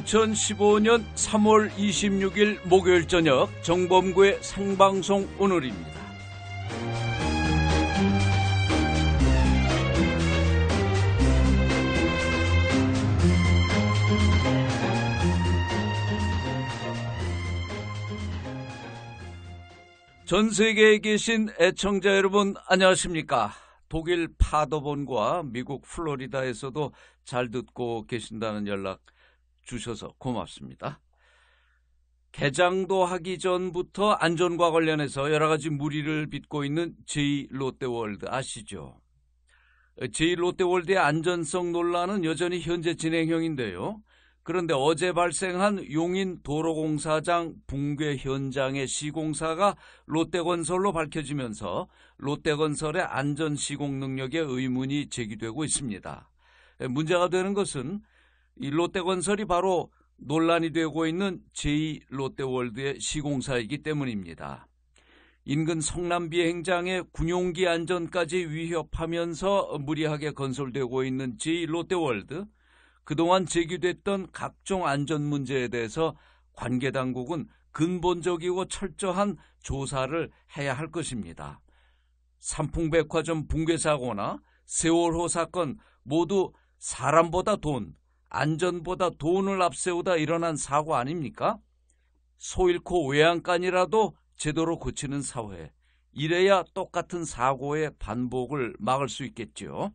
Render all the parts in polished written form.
2015년 3월 26일 목요일 저녁 정범구의 생방송 오늘입니다. 전 세계에 계신 애청자 여러분 안녕하십니까? 독일 파더본과 미국 플로리다에서도 잘 듣고 계신다는 연락 주셔서 고맙습니다. 개장도 하기 전부터 안전과 관련해서 여러 가지 무리를 빚고 있는 제2롯데월드 아시죠? 제2롯데월드의 안전성 논란은 여전히 현재 진행형인데요. 그런데 어제 발생한 용인 도로공사장 붕괴 현장의 시공사가 롯데건설로 밝혀지면서 롯데건설의 안전 시공 능력에 의문이 제기되고 있습니다. 문제가 되는 것은 이 롯데건설이 바로 논란이 되고 있는 제2롯데월드의 시공사이기 때문입니다. 인근 성남 비행장의 군용기 안전까지 위협하면서 무리하게 건설되고 있는 제2롯데월드, 그동안 제기됐던 각종 안전 문제에 대해서 관계 당국은 근본적이고 철저한 조사를 해야 할 것입니다. 삼풍백화점 붕괴 사고나 세월호 사건 모두 사람보다 돈, 안전보다 돈을 앞세우다 일어난 사고 아닙니까? 소 잃고 외양간이라도 제대로 고치는 사회, 이래야 똑같은 사고의 반복을 막을 수 있겠죠.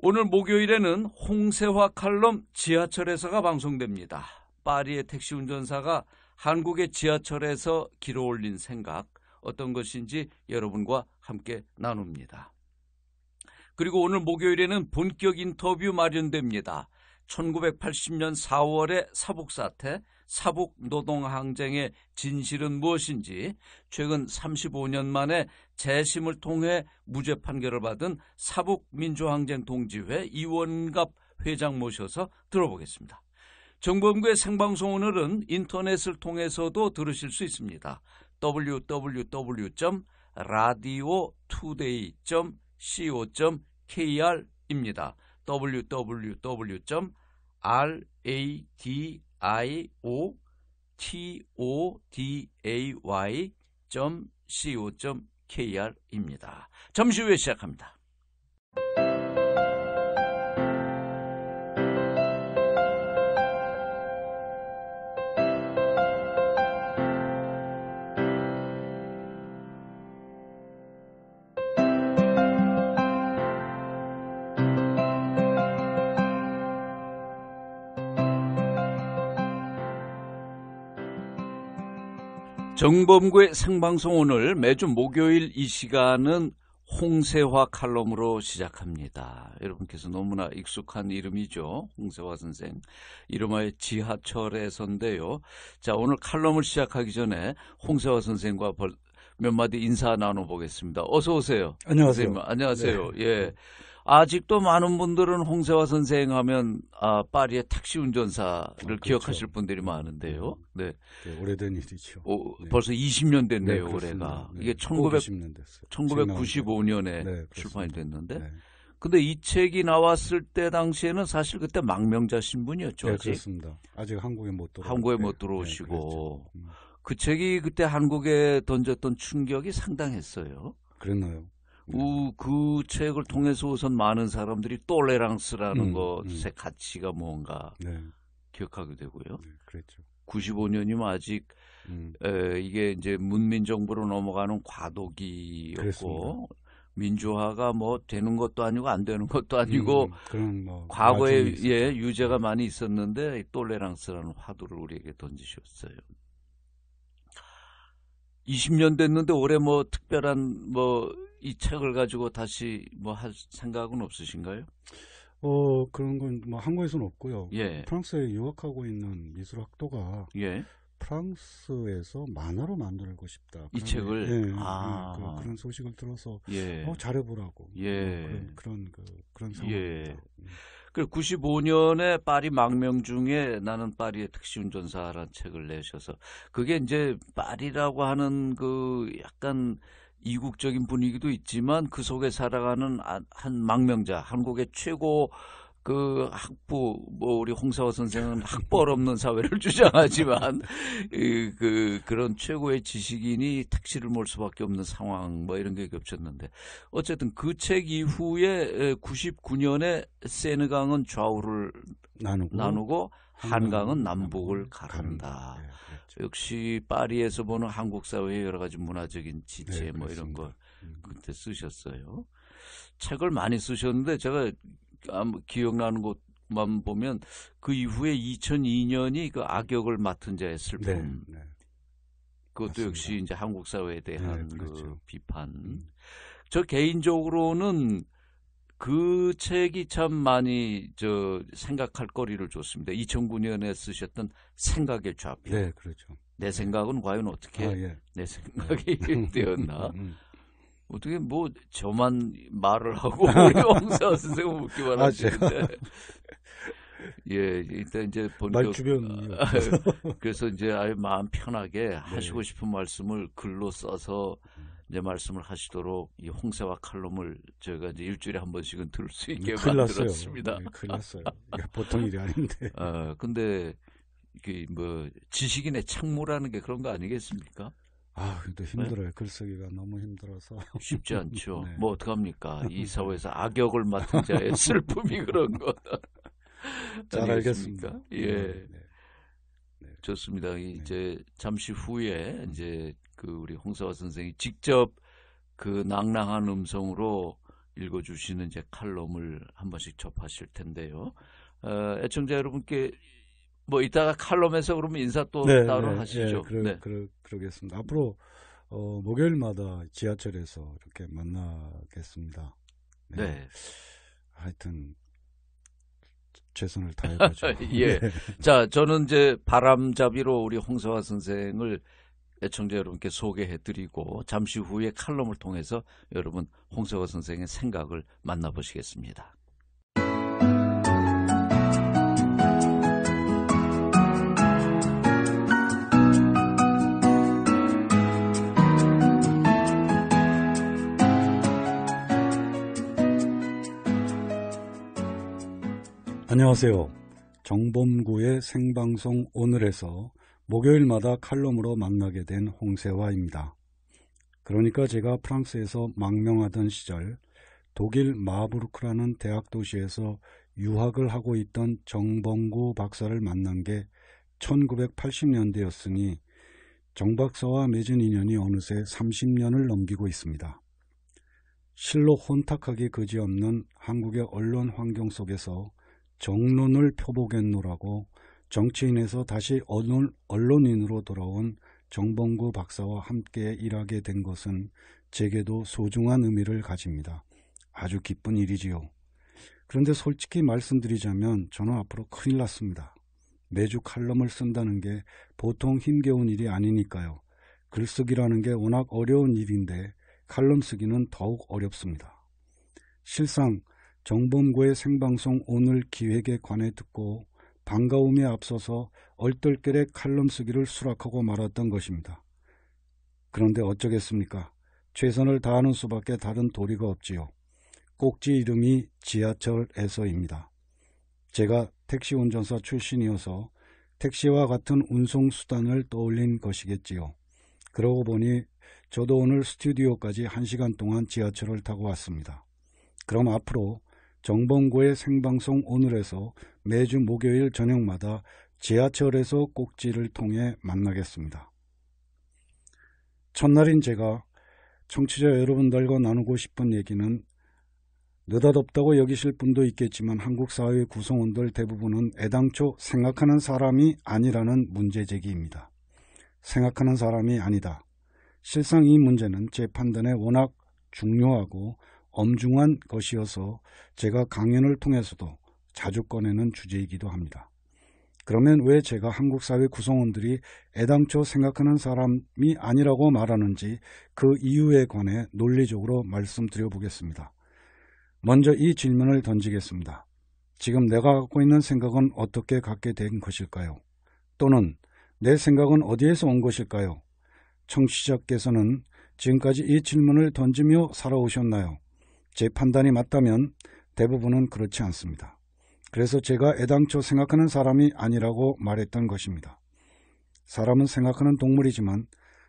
오늘 목요일에는 홍세화 칼럼 지하철에서가 방송됩니다. 파리의 택시 운전사가 한국의 지하철에서 길어올린 생각, 어떤 것인지 여러분과 함께 나눕니다. 그리고 오늘 목요일에는 본격 인터뷰 마련됩니다. 1980년 4월의 사북사태, 사북노동항쟁의 진실은 무엇인지 최근 35년 만에 재심을 통해 무죄 판결을 받은 사북민주항쟁 동지회 이원갑 회장 모셔서 들어보겠습니다. 정범구의 생방송 오늘은 인터넷을 통해서도 들으실 수 있습니다. www.radiotoday.co.kr입니다. www.radiotoday.co.kr입니다. 잠시 후에 시작합니다. 정범구의 생방송 오늘 매주 목요일 이 시간은 홍세화 칼럼으로 시작합니다. 여러분께서 너무나 익숙한 이름이죠. 홍세화 선생. 이름하여 지하철에서인데요. 자, 오늘 칼럼을 시작하기 전에 홍세화 선생과 몇 마디 인사 나눠보겠습니다. 어서 오세요. 안녕하세요. 선생님, 안녕하세요. 네. 예. 아직도 많은 분들은 홍세화 선생 하면 파리의 택시 운전사를 그렇죠. 기억하실 분들이 많은데요. 네. 네, 오래된 일이죠. 네. 벌써 20년 됐네요, 네, 올해가. 네. 이게 20년 됐어요. 1995년에 네, 출판이 됐는데. 네. 근데 이 책이 나왔을 때 당시에는 사실 그때 망명자 신분이었죠. 네, 아직. 그렇습니다. 아직 한국에 못 들어오시고. 네, 그 책이 그때 한국에 던졌던 충격이 상당했어요. 그랬나요? 그 책을 통해서 우선 많은 사람들이 똘레랑스라는 것의 가치가 뭔가 기억하게 되고요. 네, 그랬죠. 95년이면 아직 이게 이제 문민 정부로 넘어가는 과도기였고 그랬습니다. 민주화가 뭐 되는 것도 아니고 안 되는 것도 아니고 그런 과거에 유죄가 많이 있었는데 똘레랑스라는 화두를 우리에게 던지셨어요. 20년 됐는데 올해 뭐 특별한 이 책을 가지고 다시 할 생각은 없으신가요? 그런 건 한국에서는 없고요. 예. 프랑스에 유학하고 있는 미술학도가 예. 프랑스에서 만화로 만들고 싶다. 이 책을? 예, 그런 소식을 들어서 잘해보라고. 그런 생각입니다. 예. 그 95년에 파리 망명 중에 나는 파리의 택시 운전사라는 책을 내셔서 그게 이제 파리라고 하는 그 약간 이국적인 분위기도 있지만 그 속에 살아가는 한 망명자, 한국의 최고 그 학부 우리 홍세화 선생은 학벌 없는 사회를 주장하지만 그런 최고의 지식인이 택시를 몰 수밖에 없는 상황 이런 게 겹쳤는데 어쨌든 그 책 이후에 99년에 세느강은 좌우를 나누고 한강은 남북을 가른다. 네, 그렇죠. 역시 파리에서 보는 한국 사회의 여러 가지 문화적인 지체 네, 이런 거 그때 쓰셨어요. 책을 많이 쓰셨는데 제가 기억나는 것만 보면 그 이후에 2002년이 그 악역을 맡은 자의 슬픔. 네, 네. 그것도 맞습니다. 역시 이제 한국 사회에 대한 네, 그렇죠. 그 비판. 저 개인적으로는 그 책이 참 많이 생각할 거리를 줬습니다. 2009년에 쓰셨던 생각의 좌표. 네, 그렇죠. 내 생각은 과연 어떻게 예. 내 생각이 되었나? 어떻게 저만 말을 하고 우리 홍세화 선생은 묻기만 하시는데 예 일단 이제 본격 그래서 이제 아예 마음 편하게 하시고 싶은 말씀을 글로 써서 이제 말씀을 하시도록 이 홍세화 칼럼을 저희가 이제 일주일에 한 번씩은 들을 수 있게 만들었습니다. 큰일 났어요. 보통 일이 아닌데. 근데 이게 지식인의 책무라는 게 그런 거 아니겠습니까? 근데 힘들어요. 네? 글쓰기가 너무 힘들어서. 쉽지 않죠. 네. 어떡합니까? 이 사회에서 악역을 맡은 자의 슬픔이 그런 거. 잘 알겠습니다. 예. 네. 좋습니다. 이제 잠시 후에 이제 우리 홍세화 선생이 직접 그 낭랑한 음성으로 읽어주시는 이제 칼럼을 한 번씩 접하실 텐데요. 애청자 여러분께 이따가 칼럼에서 그러면 인사 또 따로 하시죠. 그러겠습니다. 앞으로 목요일마다 지하철에서 이렇게 만나겠습니다. 네. 하여튼 최선을 다해보죠. 예. 자, 저는 이제 바람잡이로 우리 홍세화 선생을 애청자 여러분께 소개해드리고 잠시 후에 칼럼을 통해서 여러분 홍세화 선생의 생각을 만나보시겠습니다. 안녕하세요. 정범구의 생방송 오늘에서 목요일마다 칼럼으로 만나게 된 홍세화입니다. 그러니까 제가 프랑스에서 망명하던 시절 독일 마부르크라는 대학 도시에서 유학을 하고 있던 정범구 박사를 만난 게 1980년대였으니 정 박사와 맺은 인연이 어느새 30년을 넘기고 있습니다. 실로 혼탁하기 그지없는 한국의 언론 환경 속에서 정론을 표보겠노라고 정치인에서 다시 언론인으로 돌아온 정범구 박사와 함께 일하게 된 것은 제게도 소중한 의미를 가집니다. 아주 기쁜 일이지요. 그런데 솔직히 말씀드리자면 저는 앞으로 큰일 났습니다. 매주 칼럼을 쓴다는 게 보통 힘겨운 일이 아니니까요. 글쓰기라는 게 워낙 어려운 일인데 칼럼 쓰기는 더욱 어렵습니다. 실상 정범구의 생방송 오늘 기획에 관해 듣고 반가움에 앞서서 얼떨결에 칼럼 쓰기를 수락하고 말았던 것입니다. 그런데 어쩌겠습니까? 최선을 다하는 수밖에 다른 도리가 없지요. 꼭지 이름이 지하철에서입니다. 제가 택시 운전사 출신이어서 택시와 같은 운송수단을 떠올린 것이겠지요. 그러고 보니 저도 오늘 스튜디오까지 1시간 동안 지하철을 타고 왔습니다. 그럼 앞으로 정범구의 생방송 오늘에서 매주 목요일 저녁마다 지하철에서 꼭지를 통해 만나겠습니다. 첫날인 제가 청취자 여러분들과 나누고 싶은 얘기는 느닷없다고 여기실 분도 있겠지만 한국 사회의 구성원들 대부분은 애당초 생각하는 사람이 아니라는 문제제기입니다. 생각하는 사람이 아니다. 실상 이 문제는 제 판단에 워낙 중요하고 엄중한 것이어서 제가 강연을 통해서도 자주 꺼내는 주제이기도 합니다. 그러면 왜 제가 한국 사회 구성원들이 애당초 생각하는 사람이 아니라고 말하는지 그 이유에 관해 논리적으로 말씀드려 보겠습니다. 먼저 이 질문을 던지겠습니다. 지금 내가 갖고 있는 생각은 어떻게 갖게 된 것일까요? 또는 내 생각은 어디에서 온 것일까요? 청취자께서는 지금까지 이 질문을 던지며 살아오셨나요? 제 판단이 맞다면 대부분은 그렇지 않습니다. 그래서 제가 애당초 생각하는 사람이 아니라고 말했던 것입니다. 사람은 생각하는 동물이지만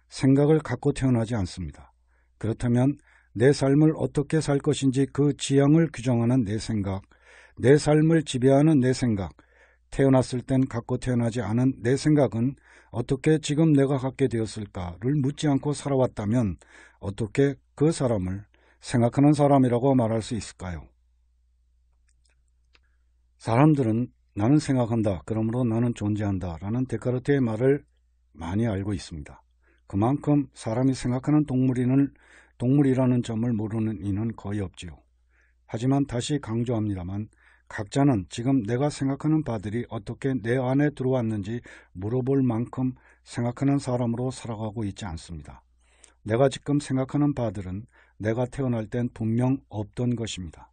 생각을 갖고 태어나지 않습니다. 그렇다면 내 삶을 어떻게 살 것인지 그 지향을 규정하는 내 생각, 내 삶을 지배하는 내 생각, 태어났을 땐 갖고 태어나지 않은 내 생각은 어떻게 지금 내가 갖게 되었을까를 묻지 않고 살아왔다면 어떻게 그 사람을 생각하는 사람이라고 말할 수 있을까요? 사람들은 나는 생각한다, 그러므로 나는 존재한다 라는 데카르트의 말을 많이 알고 있습니다. 그만큼 사람이 생각하는 동물이라는 점을 모르는 이는 거의 없지요. 하지만 다시 강조합니다만 각자는 지금 내가 생각하는 바들이 어떻게 내 안에 들어왔는지 물어볼 만큼 생각하는 사람으로 살아가고 있지 않습니다. 내가 지금 생각하는 바들은 내가 태어날 땐 분명 없던 것입니다.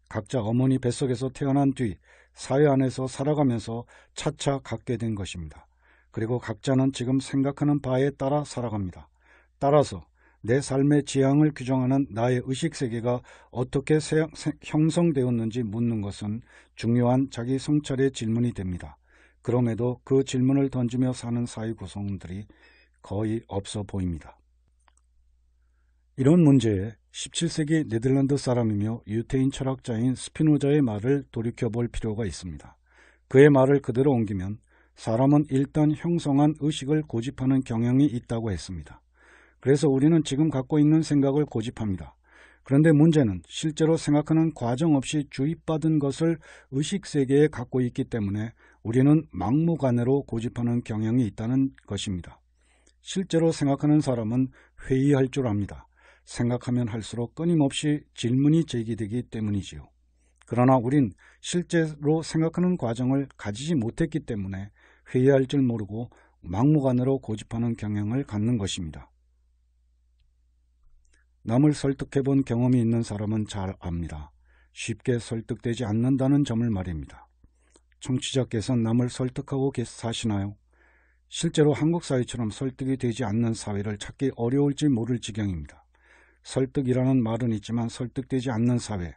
각자 어머니 뱃속에서 태어난 뒤 사회 안에서 살아가면서 차차 갖게 된 것입니다. 그리고 각자는 지금 생각하는 바에 따라 살아갑니다. 따라서 내 삶의 지향을 규정하는 나의 의식세계가 어떻게 형성되었는지 묻는 것은 중요한 자기 성찰의 질문이 됩니다. 그럼에도 그 질문을 던지며 사는 사회 구성원들이 거의 없어 보입니다. 이런 문제에 17세기 네덜란드 사람이며 유태인 철학자인 스피노자의 말을 돌이켜볼 필요가 있습니다. 그의 말을 그대로 옮기면 사람은 일단 형성한 의식을 고집하는 경향이 있다고 했습니다. 그래서 우리는 지금 갖고 있는 생각을 고집합니다. 그런데 문제는 실제로 생각하는 과정 없이 주입받은 것을 의식세계에 갖고 있기 때문에 우리는 막무가내로 고집하는 경향이 있다는 것입니다. 실제로 생각하는 사람은 회의할 줄 압니다. 생각하면 할수록 끊임없이 질문이 제기되기 때문이지요. 그러나 우린 실제로 생각하는 과정을 가지지 못했기 때문에 회의할 줄 모르고 막무가내로 고집하는 경향을 갖는 것입니다. 남을 설득해본 경험이 있는 사람은 잘 압니다. 쉽게 설득되지 않는다는 점을 말입니다. 청취자께서는 남을 설득하고 사시나요? 실제로 한국 사회처럼 설득이 되지 않는 사회를 찾기 어려울지 모를 지경입니다. 설득이라는 말은 있지만 설득되지 않는 사회,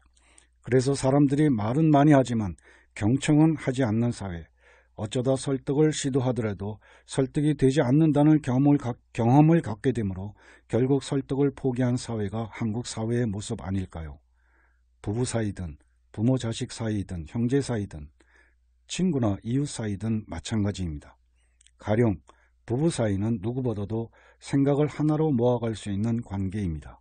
그래서 사람들이 말은 많이 하지만 경청은 하지 않는 사회, 어쩌다 설득을 시도하더라도 설득이 되지 않는다는 경험을 갖게 되므로 결국 설득을 포기한 사회가 한국 사회의 모습 아닐까요? 부부 사이든 부모 자식 사이든 형제 사이든 친구나 이웃 사이든 마찬가지입니다. 가령 부부 사이는 누구보다도 생각을 하나로 모아갈 수 있는 관계입니다.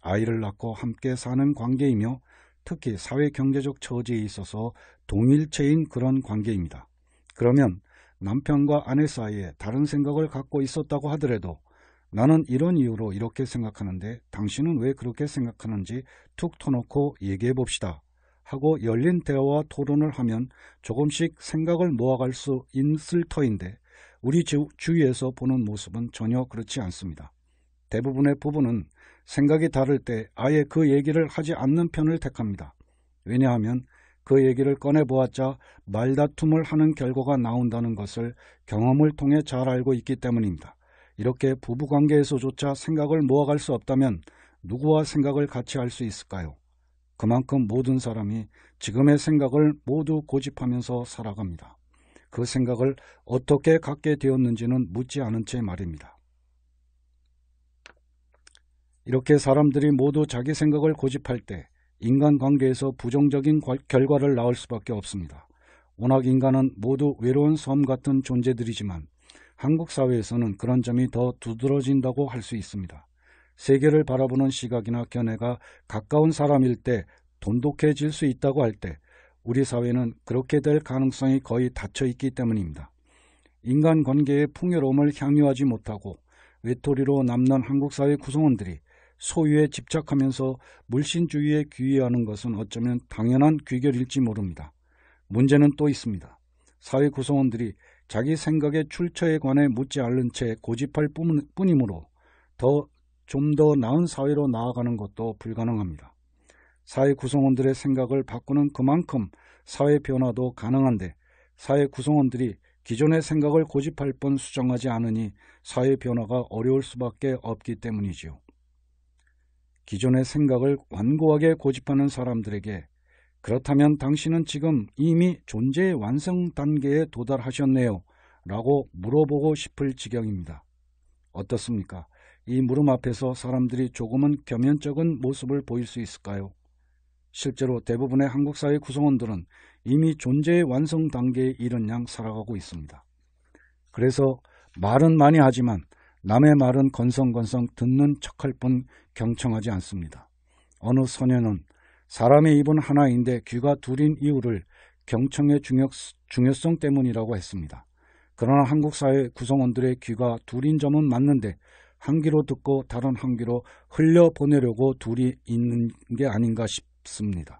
아이를 낳고 함께 사는 관계이며 특히 사회 경제적 처지에 있어서 동일체인 그런 관계입니다. 그러면 남편과 아내 사이에 다른 생각을 갖고 있었다고 하더라도 나는 이런 이유로 이렇게 생각하는데 당신은 왜 그렇게 생각하는지 툭 터놓고 얘기해 봅시다 하고 열린 대화와 토론을 하면 조금씩 생각을 모아갈 수 있을 터인데 우리 주위에서 보는 모습은 전혀 그렇지 않습니다. 대부분의 부부는 생각이 다를 때 아예 그 얘기를 하지 않는 편을 택합니다. 왜냐하면 그 얘기를 꺼내보았자 말다툼을 하는 결과가 나온다는 것을 경험을 통해 잘 알고 있기 때문입니다. 이렇게 부부관계에서조차 생각을 모아갈 수 없다면 누구와 생각을 같이 할 수 있을까요? 그만큼 모든 사람이 지금의 생각을 모두 고집하면서 살아갑니다. 그 생각을 어떻게 갖게 되었는지는 묻지 않은 채 말입니다. 이렇게 사람들이 모두 자기 생각을 고집할 때 인간관계에서 부정적인 결과를 낳을 수밖에 없습니다. 워낙 인간은 모두 외로운 섬 같은 존재들이지만 한국 사회에서는 그런 점이 더 두드러진다고 할 수 있습니다. 세계를 바라보는 시각이나 견해가 가까운 사람일 때 돈독해질 수 있다고 할 때 우리 사회는 그렇게 될 가능성이 거의 닫혀 있기 때문입니다. 인간관계의 풍요로움을 향유하지 못하고 외톨이로 남는 한국 사회 구성원들이 소유에 집착하면서 물신주의에 귀의하는 것은 어쩌면 당연한 귀결일지 모릅니다. 문제는 또 있습니다. 사회 구성원들이 자기 생각의 출처에 관해 묻지 않는 채 고집할 뿐이므로 좀 더 나은 사회로 나아가는 것도 불가능합니다. 사회 구성원들의 생각을 바꾸는 그만큼 사회 변화도 가능한데 사회 구성원들이 기존의 생각을 고집할 뿐 수정하지 않으니 사회 변화가 어려울 수밖에 없기 때문이지요. 기존의 생각을 완고하게 고집하는 사람들에게 그렇다면 당신은 지금 이미 존재의 완성 단계에 도달하셨네요. 라고 물어보고 싶을 지경입니다. 어떻습니까? 이 물음 앞에서 사람들이 조금은 겸연쩍은 모습을 보일 수 있을까요? 실제로 대부분의 한국 사회 구성원들은 이미 존재의 완성 단계에 이른 양 살아가고 있습니다. 그래서 말은 많이 하지만 남의 말은 건성건성 듣는 척할 뿐 경청하지 않습니다. 어느 소녀는 사람의 입은 하나인데 귀가 둘인 이유를 경청의 중요성 때문이라고 했습니다. 그러나 한국 사회 구성원들의 귀가 둘인 점은 맞는데 한 귀로 듣고 다른 한 귀로 흘려보내려고 둘이 있는 게 아닌가 싶습니다.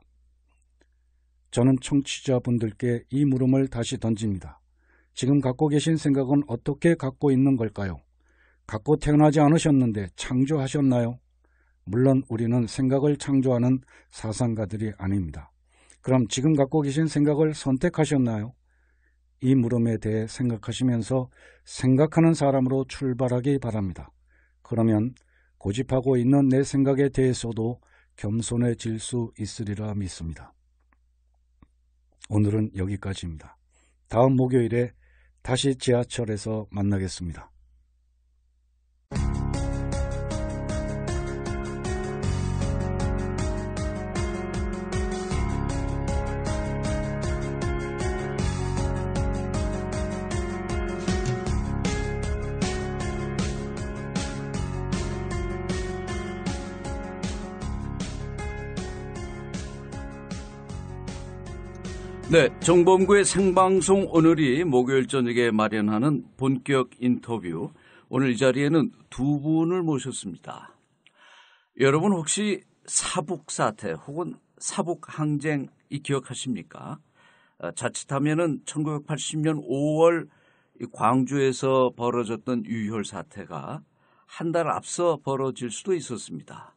저는 청취자분들께 이 물음을 다시 던집니다. 지금 갖고 계신 생각은 어떻게 갖고 있는 걸까요? 갖고 태어나지 않으셨는데 창조하셨나요? 물론 우리는 생각을 창조하는 사상가들이 아닙니다. 그럼 지금 갖고 계신 생각을 선택하셨나요? 이 물음에 대해 생각하시면서 생각하는 사람으로 출발하기 바랍니다. 그러면 고집하고 있는 내 생각에 대해서도 겸손해질 수 있으리라 믿습니다. 오늘은 여기까지입니다. 다음 목요일에 다시 지하철에서 만나겠습니다. 네, 정범구의 생방송 오늘이 목요일 저녁에 마련하는 본격 인터뷰. 오늘 이 자리에는 두 분을 모셨습니다. 여러분 혹시 사북사태 혹은 사북항쟁 기억하십니까? 자칫하면은 1980년 5월 광주에서 벌어졌던 유혈 사태가 한 달 앞서 벌어질 수도 있었습니다.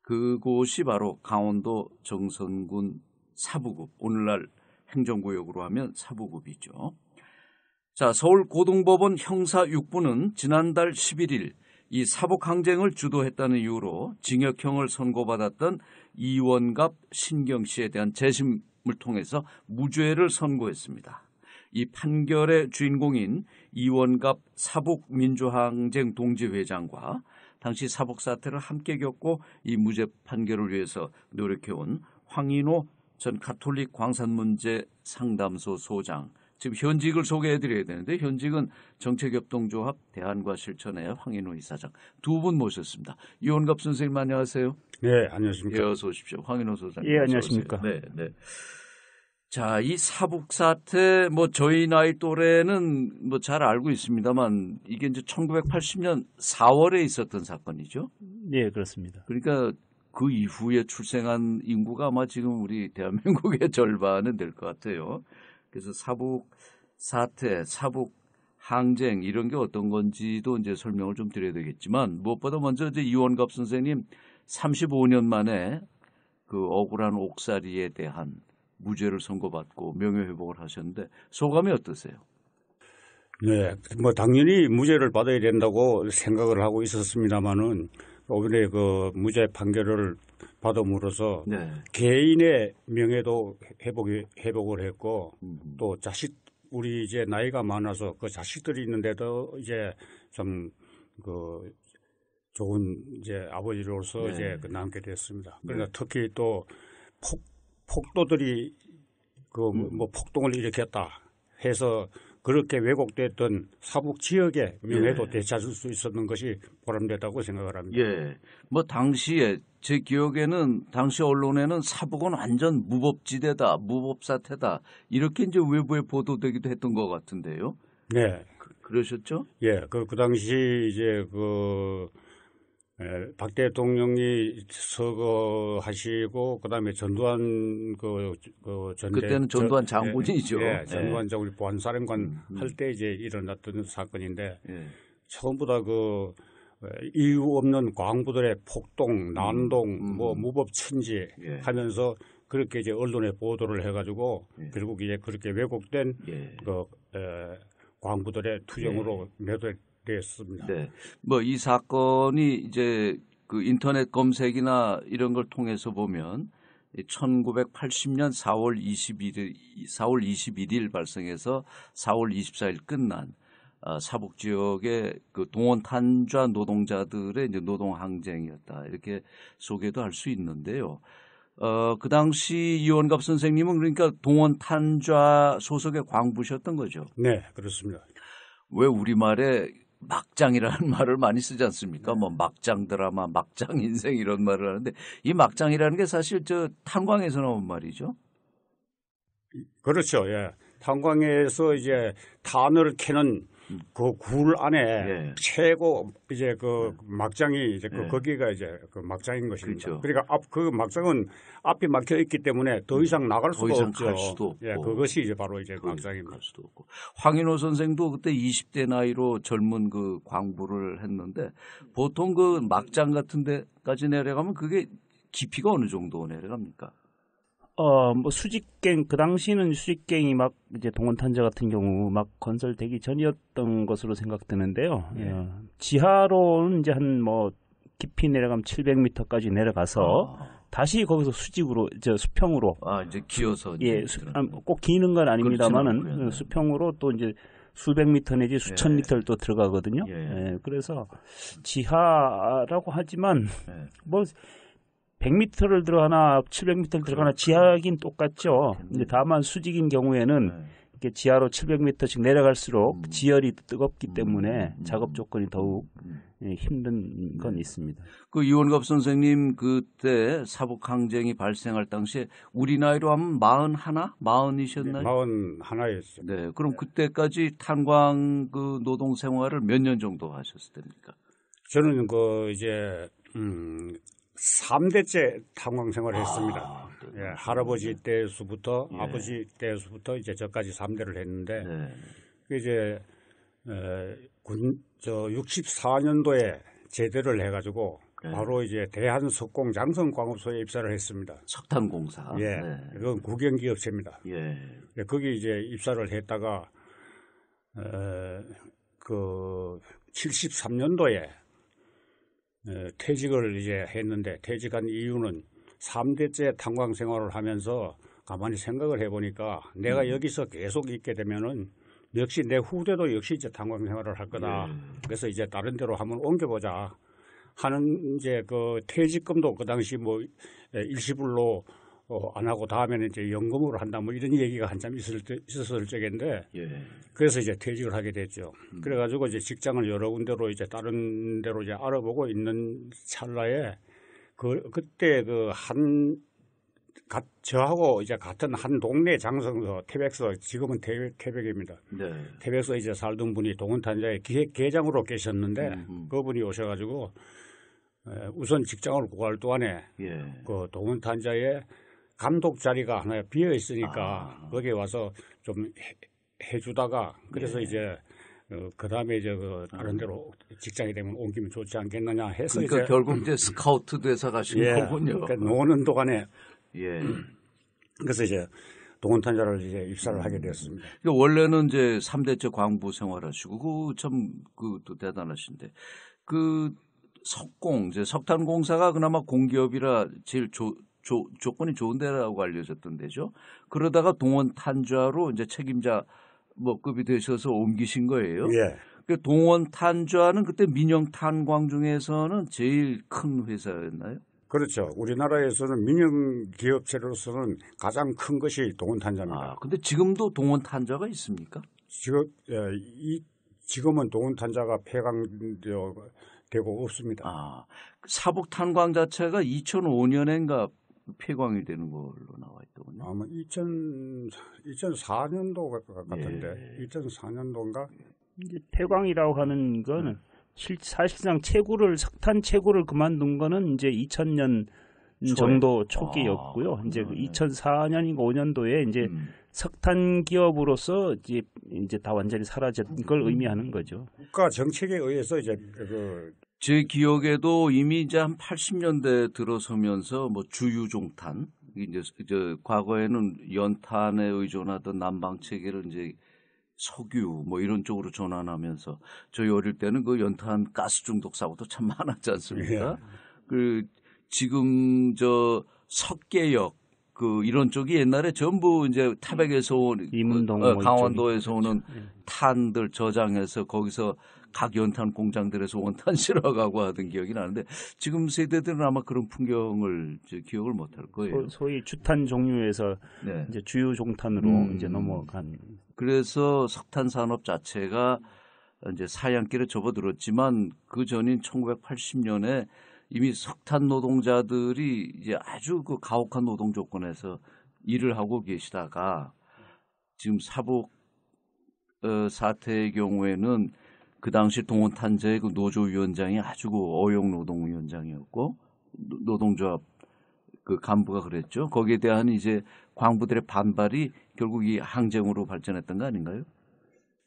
그곳이 바로 강원도 정선군 사북읍, 오늘날 행정구역으로 하면 사북읍이죠. 자, 서울고등법원 형사 6부는 지난달 11일 이 사북항쟁을 주도했다는 이유로 징역형을 선고받았던 이원갑, 신경 씨에 대한 재심을 통해서 무죄를 선고했습니다. 이 판결의 주인공인 이원갑 사북민주항쟁 동지회장과 당시 사북사태를 함께 겪고 이 무죄 판결을 위해서 노력해온 황인호 전 가톨릭 광산문제 상담소 소장, 지금 현직을 소개해드려야 되는데 현직은 정책협동조합 대안과 실천의 황인호 이사장 두 분 모셨습니다. 이원갑 선생님 안녕하세요. 네, 안녕하십니까. 예, 어서 오십시오. 황인호 소장님. 예, 안녕하십니까. 네, 네. 자, 이 사북 사태 뭐 저희 나이 또래는 뭐 잘 알고 있습니다만 이게 이제 1980년 4월에 있었던 사건이죠. 네, 그렇습니다. 그러니까 그 이후에 출생한 인구가 아마 지금 우리 대한민국의 절반은 될 것 같아요. 그래서 사북 사태, 사북 항쟁 이런 게 어떤 건지도 이제 설명을 좀 드려야 되겠지만 무엇보다 먼저 이제 이원갑 선생님 35년 만에 그 억울한 옥살이에 대한 무죄를 선고받고 명예회복을 하셨는데 소감이 어떠세요? 네, 뭐 당연히 무죄를 받아야 된다고 생각을 하고 있었습니다만은 이번에 그 무죄 판결을 받음으로써 네. 개인의 명예도 회복을 했고 또 우리 이제 나이가 많아서 그 자식들이 있는데도 이제 좀 그 좋은 이제 아버지로서 네. 이제 그 남게 됐습니다. 네. 그러나 특히 또 폭도들이 그 뭐 폭동을 일으켰다 해서 그렇게 왜곡됐던 사북 지역의 명예도 예. 되찾을 수 있었는 것이 보람되다고 생각을 합니다. 예. 뭐 당시에 제 기억에는 당시 언론에는 사북은 완전 무법지대다, 무법사태다 이렇게 이제 외부에 보도되기도 했던 것 같은데요. 네. 그러셨죠? 예. 그 당시 이제 박 대통령이 서거하시고 그다음에 전두환 그때는 전두환 장군이죠. 예, 전두환 장군이 보안사령관 할 때 이제 일어났던 사건인데 예. 처음부터 이유 없는 광부들의 폭동, 난동, 뭐 무법천지 예. 하면서 그렇게 이제 언론에 보도를 해가지고 예. 결국 이제 그렇게 왜곡된 예. 광부들의 투정으로 매도됐습니다. 네. 뭐 이 사건이 이제 그 인터넷 검색이나 이런 걸 통해서 보면 1980년 4월 21일 발생해서 4월 24일 끝난 사북 지역의 그 동원 탄좌 노동자들의 이제 노동 항쟁이었다. 이렇게 소개도 할 수 있는데요. 그 당시 이원갑 선생님은 그러니까 동원 탄좌 소속의 광부셨던 거죠. 네, 그렇습니다. 왜 우리말에 막장이라는 말을 많이 쓰지 않습니까? 뭐 막장 드라마, 막장 인생 이런 말을 하는데 이 막장이라는 게 사실 저 탄광에서 나온 말이죠. 그렇죠. 예. 탄광에서 이제 탄을 캐는 그 굴 안에 예. 최고 이제 그 막장이 이제 예. 거기가 이제 그 막장인 것입니다. 그렇죠. 그러니까 그 막장은 앞이 막혀 있기 때문에 더 이상 나갈 수가 더 이상 없죠. 갈 수도 없고. 예, 그것이 이제 바로 이제 막장입니다. 갈 수도 없고. 황인호 선생도 그때 20대 나이로 젊은 그 광부를 했는데 보통 그 막장 같은 데까지 내려가면 그게 깊이가 어느 정도 내려갑니까? 뭐 수직갱, 그 당시는 수직갱이 막 이제 동원탄저 같은 경우 막 건설되기 전이었던 것으로 생각되는데요. 예. 지하로는 이제 한 뭐 깊이 내려가면 700m까지 내려가서 다시 거기서 수직으로, 수평으로. 이제 기어서. 예, 꼭 기는 건 아닙니다만은 수평으로 또 이제 수백 미터 내지 수천 미터를 또 들어가거든요. 예, 그래서 지하라고 하지만 뭐 100m를 들어가나 700m를 들어가나 지하긴 똑같죠. 근데 다만 수직인 경우에는 이렇게 지하로 700m씩 내려갈수록 지열이 뜨겁기 때문에 작업 조건이 더욱 힘든 건 있습니다. 그 이원갑 선생님 그때 사북 항쟁이 발생할 당시에 우리 나이로 하면 40이셨나요? 41이었어요. 네. 그럼 그때까지 탄광 그 노동 생활을 몇 년 정도 하셨을 때입니까? 저는 그 이제 3대째 탄광 생활을 했습니다. 예, 할아버지 때수부터 아버지 때수부터 이제 저까지 3대를 했는데 이제 64년도에 제대를 해가지고 바로 이제 대한석공 장성광업소에 입사를 했습니다. 석탄공사. 예, 그건 국영기업체입니다. 예. 거기 이제 입사를 했다가 그 73년도에 퇴직을 이제 했는데 퇴직한 이유는 3대째 탄광 생활을 하면서 가만히 생각을 해보니까 내가 여기서 계속 있게 되면은 역시 내 후대도 역시 이제 탄광 생활을 할 거다. 그래서 이제 다른 데로 한번 옮겨보자 하는 이제 그 퇴직금도 그 당시 뭐 일시불로 안 하고 다음에는 이제 연금으로 한다 뭐 이런 얘기가 한참 있었을 적인데 그래서 이제 퇴직을 하게 됐죠. 그래가지고 이제 직장을 여러 군데로 이제 다른 데로 이제 알아보고 있는 찰나에 그때 저하고 이제 같은 한 동네 장성서 태백서 지금은 태백입니다. 태백서 이제 살던 분이 동원탄자의 계장으로 계셨는데 그분이 오셔가지고 우선 직장을 구할 동안에 그 동원탄자의 감독 자리가 하나 비어 있으니까 거기에 와서 좀 해주다가 그래서 이제 그 다음에 이제 그 다른 데로 직장이 되면 옮기면 좋지 않겠느냐 해서 그러니까 이제 결국 이제 스카우트 돼서 가신 거군요. 그러니까 노는 동안에 그래서 이제 동원탄자를 이제 입사를 하게 되었습니다. 그러니까 원래는 이제 3대째 광부 생활하시고 또 대단하신데 그 석공 이제 석탄공사가 그나마 공기업이라 제일 조건이 좋은 데라고 알려졌던 데죠. 그러다가 동원 탄좌로 이제 책임자 급이 되셔서 옮기신 거예요. 그 동원 탄좌는 그때 민영 탄광 중에서는 제일 큰 회사였나요? 그렇죠. 우리나라에서는 민영 기업체로서는 가장 큰 것이 동원 탄자입니다. 근데 지금도 동원 탄좌가 있습니까? 지금은 동원 탄자가 폐광되고 없습니다. 사북 탄광 자체가 2005년인가 폐광이 되는 걸로 나와 있더군요. 아마 2004년도 같은데 2004년도인가? 이제 폐광이라고 하는 거는 사실상 석탄 채굴을 그만둔 거는 이제 2000년 정도 초기였고요. 이제 2004년인가 5년도에 이제 석탄 기업으로서 이제 다 완전히 사라진 걸 의미하는 거죠. 국가 정책에 의해서 이제 제 기억에도 이미 이제 한 80년대 들어서면서 뭐 주유종탄 이제 과거에는 연탄에 의존하던 난방 체계를 이제 석유 뭐 이런 쪽으로 전환하면서 저희 어릴 때는 그 연탄 가스 중독 사고도 참 많았지 않습니까? 지금 석계역 그 이런 쪽이 옛날에 전부 이제 타백에서 온 이문동 강원도에서 오는 탄들 저장해서 거기서 각 연탄 공장들에서 원탄 실어가고 하던 기억이 나는데 지금 세대들은 아마 그런 풍경을 이제 기억을 못할 거예요. 소위 주탄 종류에서 네. 이제 주요 종탄으로 이제 넘어간. 그래서 석탄 산업 자체가 이제 사양길에 접어들었지만 그 전인 1980년에 이미 석탄 노동자들이 이제 아주 그 가혹한 노동 조건에서 일을 하고 계시다가 지금 사북 사태의 경우에는 그 당시 동원탄저의 그 노조위원장이 아주 그 어용 노동위원장이었고 노동조합 그 간부가 그랬죠. 거기에 대한 이제 광부들의 반발이 결국 이 항쟁으로 발전했던 거 아닌가요?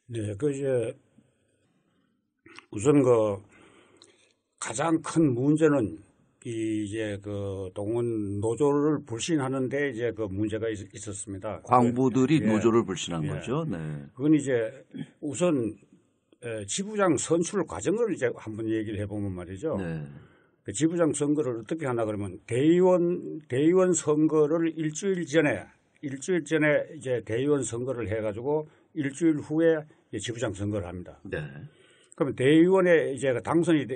네, 그 이제 우선 그 가장 큰 문제는 이제 그 동원 노조를 불신하는데 이제 그 문제가 있었습니다. 광부들이 예, 노조를 불신한 예. 거죠. 네. 그건 이제 우선 지부장 선출 과정을 이제 한번 얘기를 해보면 말이죠. 네. 그 지부장 선거를 어떻게 하나 그러면 대의원 선거를 일주일 전에 이제 대의원 선거를 해가지고 일주일 후에 이제 지부장 선거를 합니다. 네. 그러면 대의원에 이제 당선이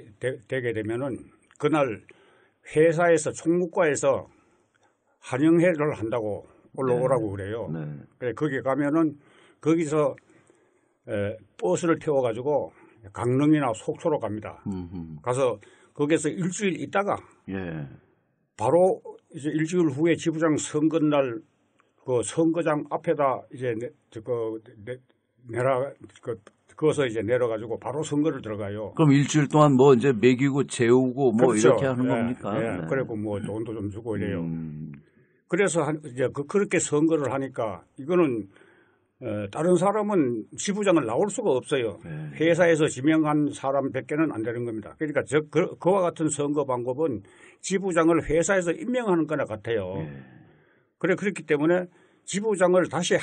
되게 되면은 그날 회사에서 총무과에서 환영회를 한다고 올라오라고 그래요. 네. 그래 거기 가면은 거기서 버스를 태워가지고 강릉이나 속초로 갑니다. 가서 거기서 일주일 있다가 예. 바로 이제 일주일 후에 지부장 선거날 그 선거장 앞에다 이제 거기서 이제 내려가지고 바로 선거를 들어가요. 그럼 일주일 동안 뭐 이제 먹이고 재우고 뭐 그렇죠. 이렇게 하는 예, 겁니까? 예. 네. 그리고 뭐 돈도 좀 주고 이래요. 그래서 이제 그렇게 선거를 하니까 이거는 다른 사람은 지부장을 나올 수가 없어요. 네. 회사에서 지명한 사람 100개는 안 되는 겁니다. 그러니까 그와 같은 선거 방법은 지부장을 회사에서 임명하는 거나 같아요. 네. 그렇기 때문에 지부장을 다시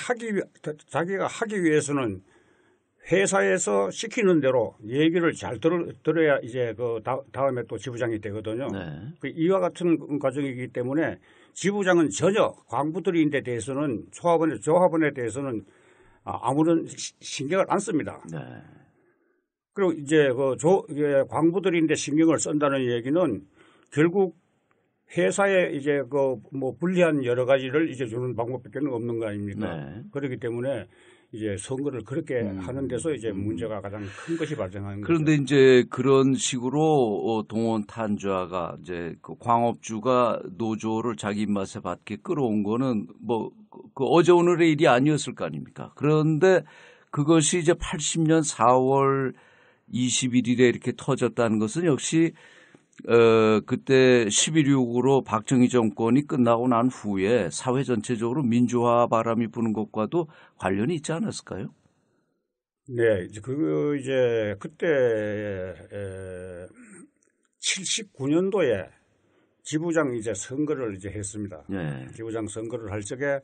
자기가 하기 위해서는 회사에서 시키는 대로 얘기를 잘 들어야 이제 그 다음에 또 지부장이 되거든요. 네. 이와 같은 과정이기 때문에 지부장은 전혀 광부들인데 대해서는 조합원에 대해서는 아무런 신경을 안 씁니다. 네. 그리고 이제 광부들인데 신경을 쓴다는 얘기는 결국 회사에 이제 그 뭐 불리한 여러 가지를 이제 주는 방법밖에 없는 거 아닙니까? 네. 그렇기 때문에 이제 선거를 그렇게 하는 데서 이제 문제가 가장 큰 것이 발생하는 그런데 거죠. 이제 그런 식으로 동원 탄주화가 이제 그 광업주가 노조를 자기 입맛에 맞게 끌어온 거는 뭐 그 어제 오늘의 일이 아니었을 거 아닙니까? 그런데 그것이 이제 80년 4월 21일에 이렇게 터졌다는 것은 역시 그때 11.6으로 박정희 정권이 끝나고 난 후에 사회 전체적으로 민주화 바람이 부는 것과도 관련이 있지 않았을까요? 네, 이제 그때 79년도에 지부장 이제 선거를 이제 했습니다. 네. 지부장 선거를 할 적에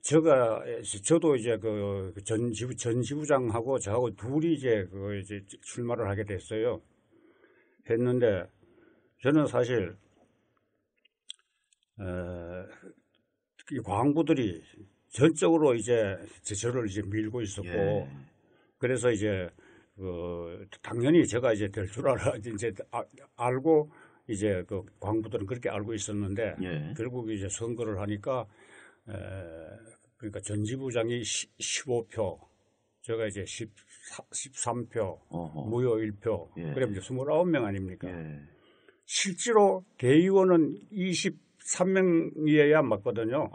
저도 이제 전 지부장하고 저하고 둘이 이제 이제 출마를 하게 됐어요. 했는데 저는 사실 이 광부들이 전적으로 이제 저를 이제 밀고 있었고 예. 그래서 이제 당연히 제가 이제 될 줄 이제 알고 이제 그 광부들은 그렇게 알고 있었는데 예. 결국 이제 선거를 하니까 그러니까 전 지부장이 15표, 제가 이제 13표, 어허. 무효 1표, 예. 그러면 이제 29명 아닙니까? 예. 실제로 대의원은 23명이어야 맞거든요.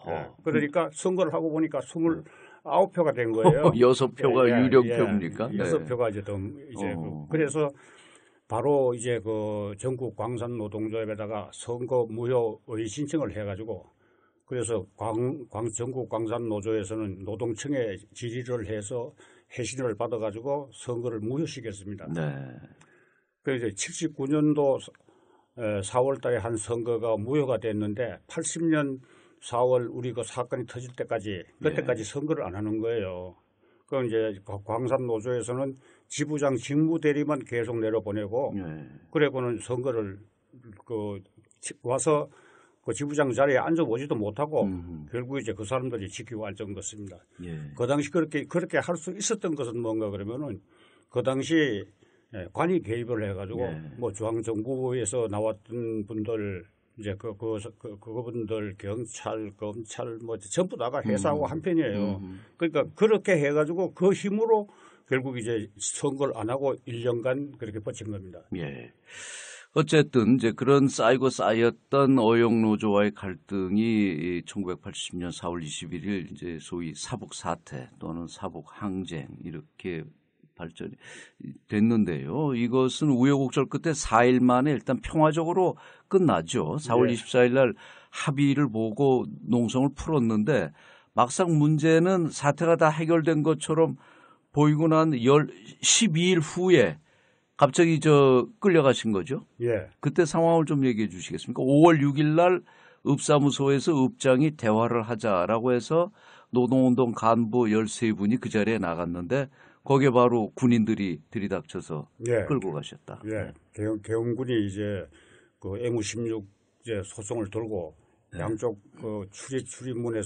예. 그러니까 선거를 하고 보니까 29표가 된 거예요. 6표가 유력표입니까? 6표가 이제 더 이제 그래서 바로 이제 그 전국 광산 노동조합에다가 선거 무효 의의 신청을 해가지고 그래서 전국 광산 노조에서는 노동청에 질의를 해서 해신을 받아가지고 선거를 무효시켰습니다. 네. 그래서 79년도 4월 달에 한 선거가 무효가 됐는데 80년 4월 우리 그 사건이 터질 때까지 그때까지 선거를 안 하는 거예요. 그럼 이제 광산 노조에서는 지부장 직무대리만 계속 내려보내고 그래고는 선거를 와서 그 지부장 자리에 앉아보지도 못하고 결국 이제 그 사람들이 지키고 앉은 것입니다. 예. 그 당시 그렇게 할 수 있었던 것은 뭔가 그러면은 그 당시 관이 개입을 해가지고 예. 뭐 중앙정부에서 나왔던 분들 이제 그분들 경찰, 검찰 뭐 전부 다가 회사하고 한 편이에요. 그러니까 그렇게 해가지고 그 힘으로 결국 이제 선거를 안 하고 1년간 그렇게 버틴 겁니다. 예. 어쨌든 이제 그런 쌓였던 어용노조와의 갈등이 1980년 4월 21일 이제 소위 사북 사태 또는 사북 항쟁 이렇게 발전이 됐는데요. 이것은 우여곡절 끝에 4일 만에 일단 평화적으로 끝나죠. 4월 24일 날 합의를 보고 농성을 풀었는데 막상 문제는 사태가 다 해결된 것처럼 보이고 난 12일 후에 갑자기 끌려가신 거죠? 예. 그때 상황을 좀 얘기해 주시겠습니까? 5월 6일 날 읍사무소에서 읍장이 대화를 하자라고 해서 노동운동 간부 13분이 그 자리에 나갔는데 거기에 바로 군인들이 들이닥쳐서 끌고 가셨다. 예. 계엄군이 이제 그 애무 16 이제 소송을 들고 양쪽 그 출입문에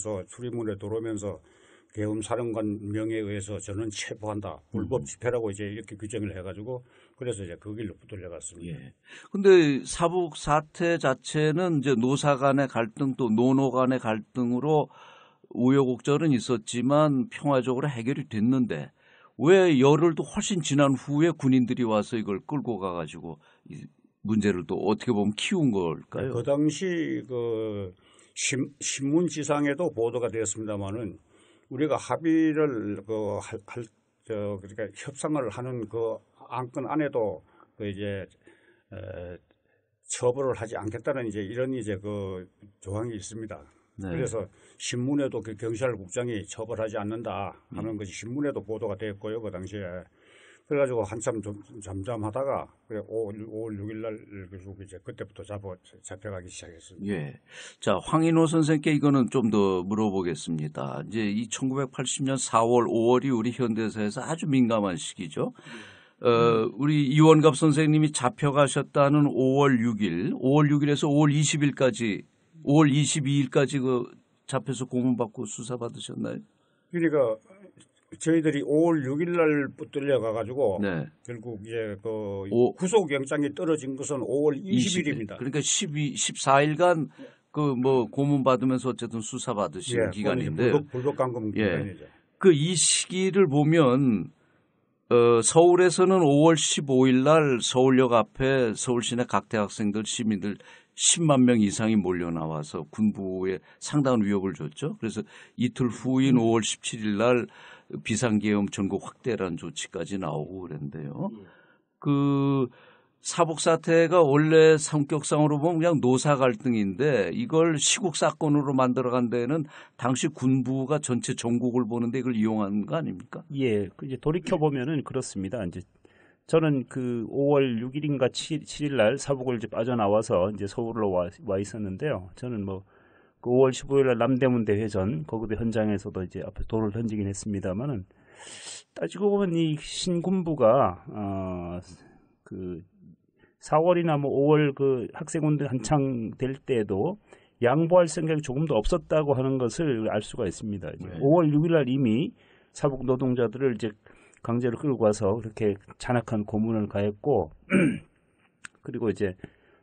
들어오면서 계엄사령관 명예에 의해서 저는 체포한다. 불법 집회라고 이제 이렇게 규정을 해가지고 그래서 이제 그 길로 붙들려갔습니다. 예. 근데 사북 사태 자체는 이제 노사 간의 갈등 또 노노 간의 갈등으로 우여곡절은 있었지만 평화적으로 해결이 됐는데 왜 열흘도 훨씬 지난 후에 군인들이 와서 이걸 끌고 가가지고 이 문제를 또 어떻게 보면 키운 걸까요? 그 당시 그 신문지상에도 보도가 되었습니다만은 우리가 합의를 그러니까 협상을 하는 그 안건 안에도 그 이제 처벌을 하지 않겠다는 이제 이런 이제 그 조항이 있습니다. 네. 그래서 신문에도 그 경찰국장이 처벌하지 않는다 하는 것이 신문에도 보도가 됐고요. 그 당시에. 그래가지고 한참 좀 잠잠하다가 5월 6일 날 결국 이제 그때부터 잡혀가기 시작했습니다. 예. 자, 황인호 선생께 이거는 좀 더 물어보겠습니다. 이제 이 1980년 4월, 5월이 우리 현대사에서 아주 민감한 시기죠. 우리 이원갑 선생님이 잡혀가셨다는 5월 6일에서 5월 22일까지 그 잡혀서 고문받고 수사받으셨나요? 그러니까 저희들이 5월 6일 날 붙들려 가가지고 네. 결국 이제 그 구속영장이 떨어진 것은 5월 20일입니다. 그러니까 14일간 그 뭐 고문 받으면서 어쨌든 수사 받으신 기간인데 불법 감금 기간이죠. 그 이 시기를 보면 서울에서는 5월 15일 날 서울역 앞에 서울시내 각 대학생들 시민들 10만 명 이상이 몰려 나와서 군부에 상당한 위협을 줬죠. 그래서 이틀 후인 5월 17일 날 비상계엄 전국 확대라는 조치까지 나오고 그랬는데요. 그 사북 사태가 원래 성격상으로 보면 그냥 노사 갈등인데 이걸 시국 사건으로 만들어간 데는 당시 군부가 전체 전국을 보는데 이걸 이용한 거 아닙니까? 예, 이제 돌이켜 보면은 그렇습니다. 이제 저는 그 5월 6일인가 7일 날 사북을 이제 빠져나와서 이제 서울로 와 있었는데요. 저는 뭐 그 5월 15일 날 남대문 대회전 거기도 현장에서도 이제 앞에 돌을 던지긴 했습니다만은 따지고 보면 이 신군부가 그 4월이나 뭐 5월 그 학생운동 한창 될 때에도 양보할 생각이 조금도 없었다고 하는 것을 알 수가 있습니다. 이제 5월 6일 날 이미 사북 노동자들을 이제 강제로 끌고 와서 그렇게 잔악한 고문을 가했고 그리고 이제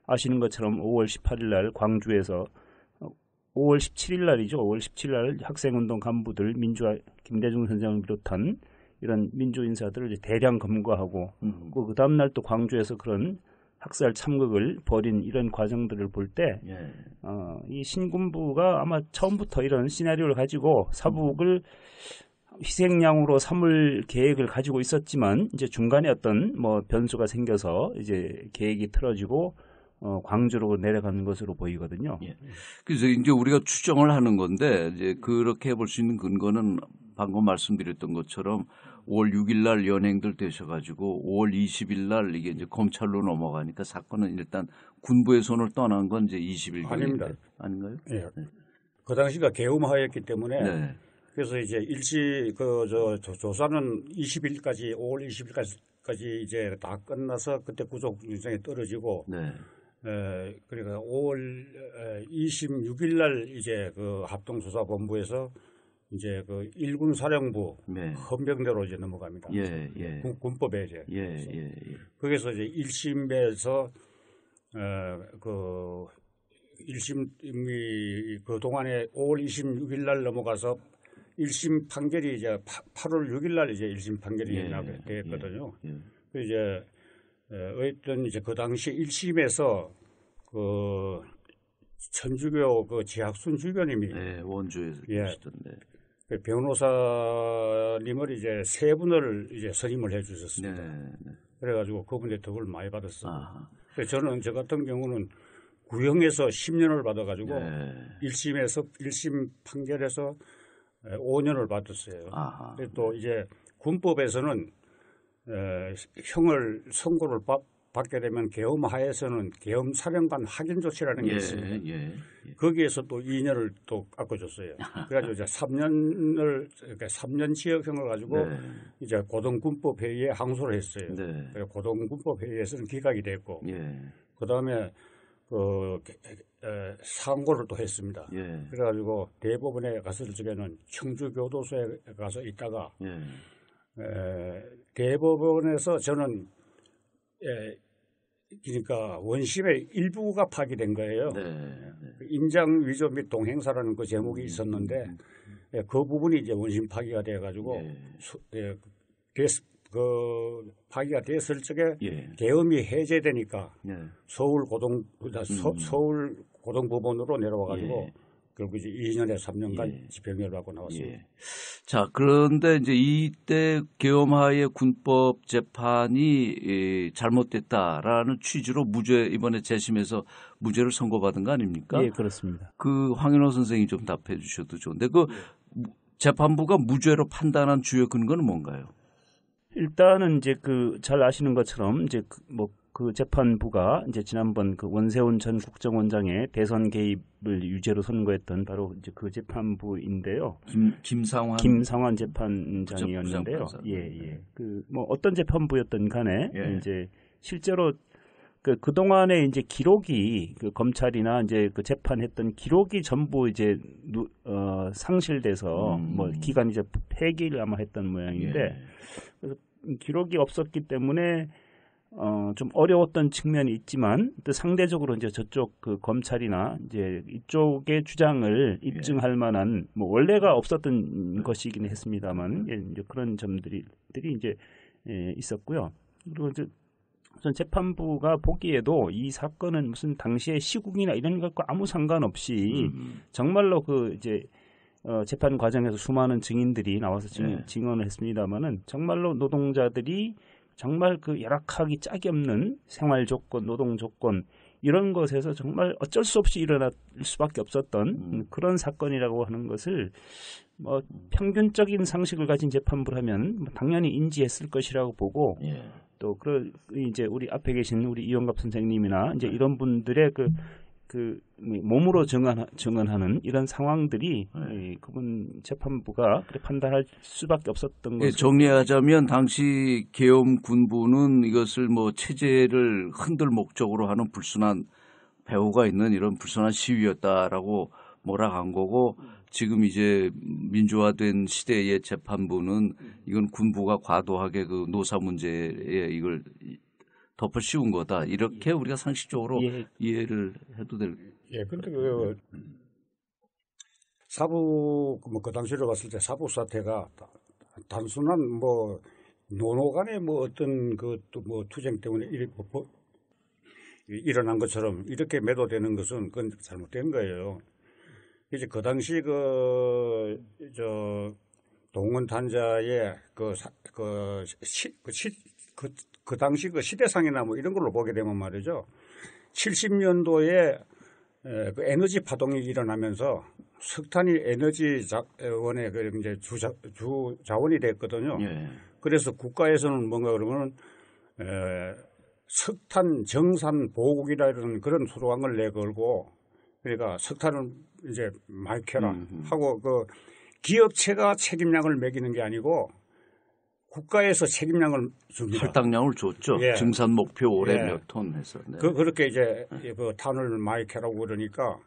아시는 것처럼 5월 18일 날 광주에서 5월 17일 날이죠. 5월 17일 날 학생운동 간부들 민주화 김대중 선생을 비롯한 이런 민주 인사들을 이제 대량 검거하고 그 다음 날 또 광주에서 그런 학살 참극을 벌인 이런 과정들을 볼 때 이 신군부가 아마 처음부터 이런 시나리오를 가지고 사북을 희생양으로 삼을 계획을 가지고 있었지만 이제 중간에 어떤 뭐 변수가 생겨서 이제 계획이 틀어지고 광주로 내려가는 것으로 보이거든요. 예. 그래서 이제 우리가 추정을 하는 건데 이제 그렇게 볼 수 있는 근거는 방금 말씀드렸던 것처럼 5월 6일 날 연행들 되셔가지고 5월 20일 날 이게 이제 검찰로 넘어가니까 사건은 일단 군부의 손을 떠난 건 이제 20일 아닙니다. 아닌가요? 예. 네. 그 당시가 계엄하였기 때문에 네. 그래서 이제 조사는 20일까지 5월 20일까지 이제 다 끝나서 그때 구속 영장이 떨어지고 네. 그러니까 5월 26일 날 이제 그 합동수사본부에서 이제 그 1군 사령부 네. 헌병대로 이제 넘어갑니다. 예, 예. 군법에 이제. 예. 거기서 이제 1심에서 그 1심이 그 동안에 5월 26일 날 넘어가서 1심 판결이 이제 8월 6일 날 이제 1심 판결이 나게 됐거든요. 그 이제 어쨌든 이제 그 당시 1심에서 그 천주교 그 지학순 주교님이 원주에서 계시던데 그 변호사님을 이제 세 분을 이제 선임을 해주셨습니다. 네. 그래가지고 그분의 덕을 많이 받았어요. 그래서 저는 저 같은 경우는 구형에서 10년을 받아가지고 1심 판결에서 5년을 받았어요. 그리고 또 이제 군법에서는 형을 선고를 받게 되면 계엄 하에서는 계엄 사령관 확인 조치라는 게 있습니다. 거기에서 또 2년을 또 깎아줬어요. 그래가지고 이제 3년을 그러니까 3년 지역형을 가지고 이제 고등군법 회의에 항소를 했어요. 고등군법 회의에서는 기각이 됐고, 그 다음에 그 상고를 또 했습니다. 그래가지고 대법원에 갔을 적에는 청주교도소에 가서 있다가 대법원에서 저는 그러니까 원심의 일부가 파기된 거예요. 임장 위조 및 동행사라는 그 제목이 있었는데 그 부분이 이제 원심 파기가 돼가지고 그 파기가 됐을 적에 계엄이 해제되니까 서울 고등법원으로 내려와가지고 결국 이제 2년에 3년간 집행유예를 받고 나왔습니다. 자, 그런데 이제 이때 계엄하의 군법 재판이 잘못됐다라는 취지로 무죄 이번에 재심에서 무죄를 선고받은 거 아닙니까? 예, 그렇습니다. 그 황인호 선생이 좀 답해 주셔도 좋은데 그 재판부가 무죄로 판단한 주요 근거는 뭔가요? 일단은 이제 그 잘 아시는 것처럼 이제 그 재판부가 이제 지난번 그 원세훈 전 국정원장의 대선 개입을 유죄로 선고했던 바로 이제 그 재판부인데요. 김상환 재판장이었는데요. 그 어떤 재판부였던 간에 이제 실제로 그 동안에 이제 기록이 그 검찰이나 이제 그 재판했던 기록이 전부 이제 상실돼서 기간이 이제 폐기를 아마 했던 모양인데 그래서 기록이 없었기 때문에 좀 어려웠던 측면이 있지만 또 상대적으로 이제 저쪽 그 검찰이나 이제 이쪽의 주장을 입증할 만한 원래가 없었던 것이긴 했습니다만 이제 그런 점들이 이제 있었고요. 그리고 이제 우선 재판부가 보기에도 이 사건은 무슨 당시의 시국이나 이런 것과 아무 상관없이 정말로 그 이제 재판 과정에서 수많은 증인들이 나와서 증언을 했습니다만은 정말로 노동자들이 정말 그 열악하기 짝이 없는 생활 조건, 노동 조건 이런 것에서 정말 어쩔 수 없이 일어날 수밖에 없었던 그런 사건이라고 하는 것을 평균적인 상식을 가진 재판부라면 당연히 인지했을 것이라고 보고 또 이제 우리 앞에 계신 우리 이용갑 선생님이나 이제 이런 분들의 그 몸으로 증언하는 이런 상황들이 그분 재판부가 판단할 수밖에 없었던 것을 정리하자면 당시 계엄 군부는 이것을 체제를 흔들 목적으로 하는 불순한 배후가 있는 이런 불순한 시위였다라고 몰아간 거고 지금 이제 민주화된 시대의 재판부는 이건 군부가 과도하게 그 노사 문제에 이걸 덮어 씌운 거다. 이렇게 우리가 상식적으로 이해를 해도 될. 근데 그 사부 그 당시로 봤을 때 사부 사태가 단순한 노노 간의 어떤 투쟁 때문에 일어난 것처럼 이렇게 매도되는 것은 그건 잘못된 거예요. 이제 그 당시 동원 단자의 그 당시 그 시대상이나 이런 걸로 보게 되면 말이죠. 70년도에 그 에너지 파동이 일어나면서 석탄이 에너지 자원의 이제 주 자원이 됐거든요. 그래서 국가에서는 뭔가 그러면 석탄 정산 보국이라는 그런 slogan을 내걸고 그러니까 석탄을 이제 많이 캐라 하고 그 기업체가 책임량을 매기는 게 아니고 국가에서 책임량을 줍니다. 할당량을 줬죠. 예. 증산 목표 올해 예. 몇 톤 해서. 네. 그렇게 이제 그 탄을 많이 캐라고 그러니까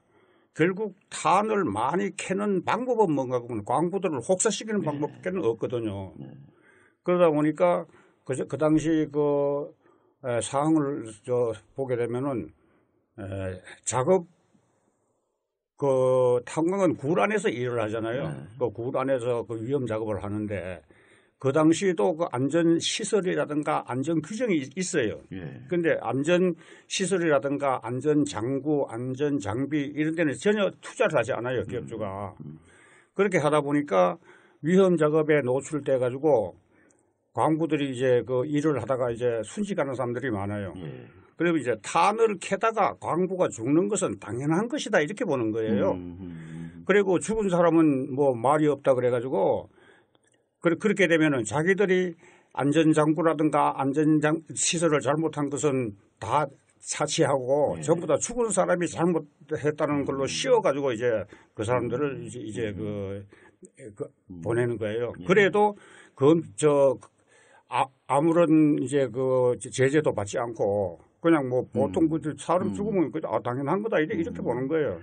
결국 탄을 많이 캐는 방법은 뭔가 그러면 광부들을 혹사시키는 방법밖에는 없거든요. 그러다 보니까 그 당시 그 상황을 보게 되면은 작업 그 탄광은 굴 안에서 일을 하잖아요. 그 굴 안에서 그 위험 작업을 하는데 그 당시에도 그 안전 시설이라든가 안전 규정이 있어요. 그런데 안전 시설이라든가 안전 장구, 안전 장비 이런 데는 전혀 투자를 하지 않아요, 기업주가. 그렇게 하다 보니까 위험 작업에 노출돼 가지고 광부들이 이제 그 일을 하다가 이제 순직하는 사람들이 많아요. 그리고 이제 탄을 캐다가 광부가 죽는 것은 당연한 것이다 이렇게 보는 거예요. 그리고 죽은 사람은 뭐 말이 없다 그래가지고 그렇게 되면은 자기들이 안전장구라든가 안전시설을 잘못한 것은 다 차치하고 전부 다 죽은 사람이 잘못했다는 걸로 씌워가지고 이제 그 사람들을 이제 보내는 거예요. 그래도 아무런 이제 그 제재도 받지 않고 그냥 뭐 보통 그 사람 죽으면 당연한 거다 이렇게 보는 거예요.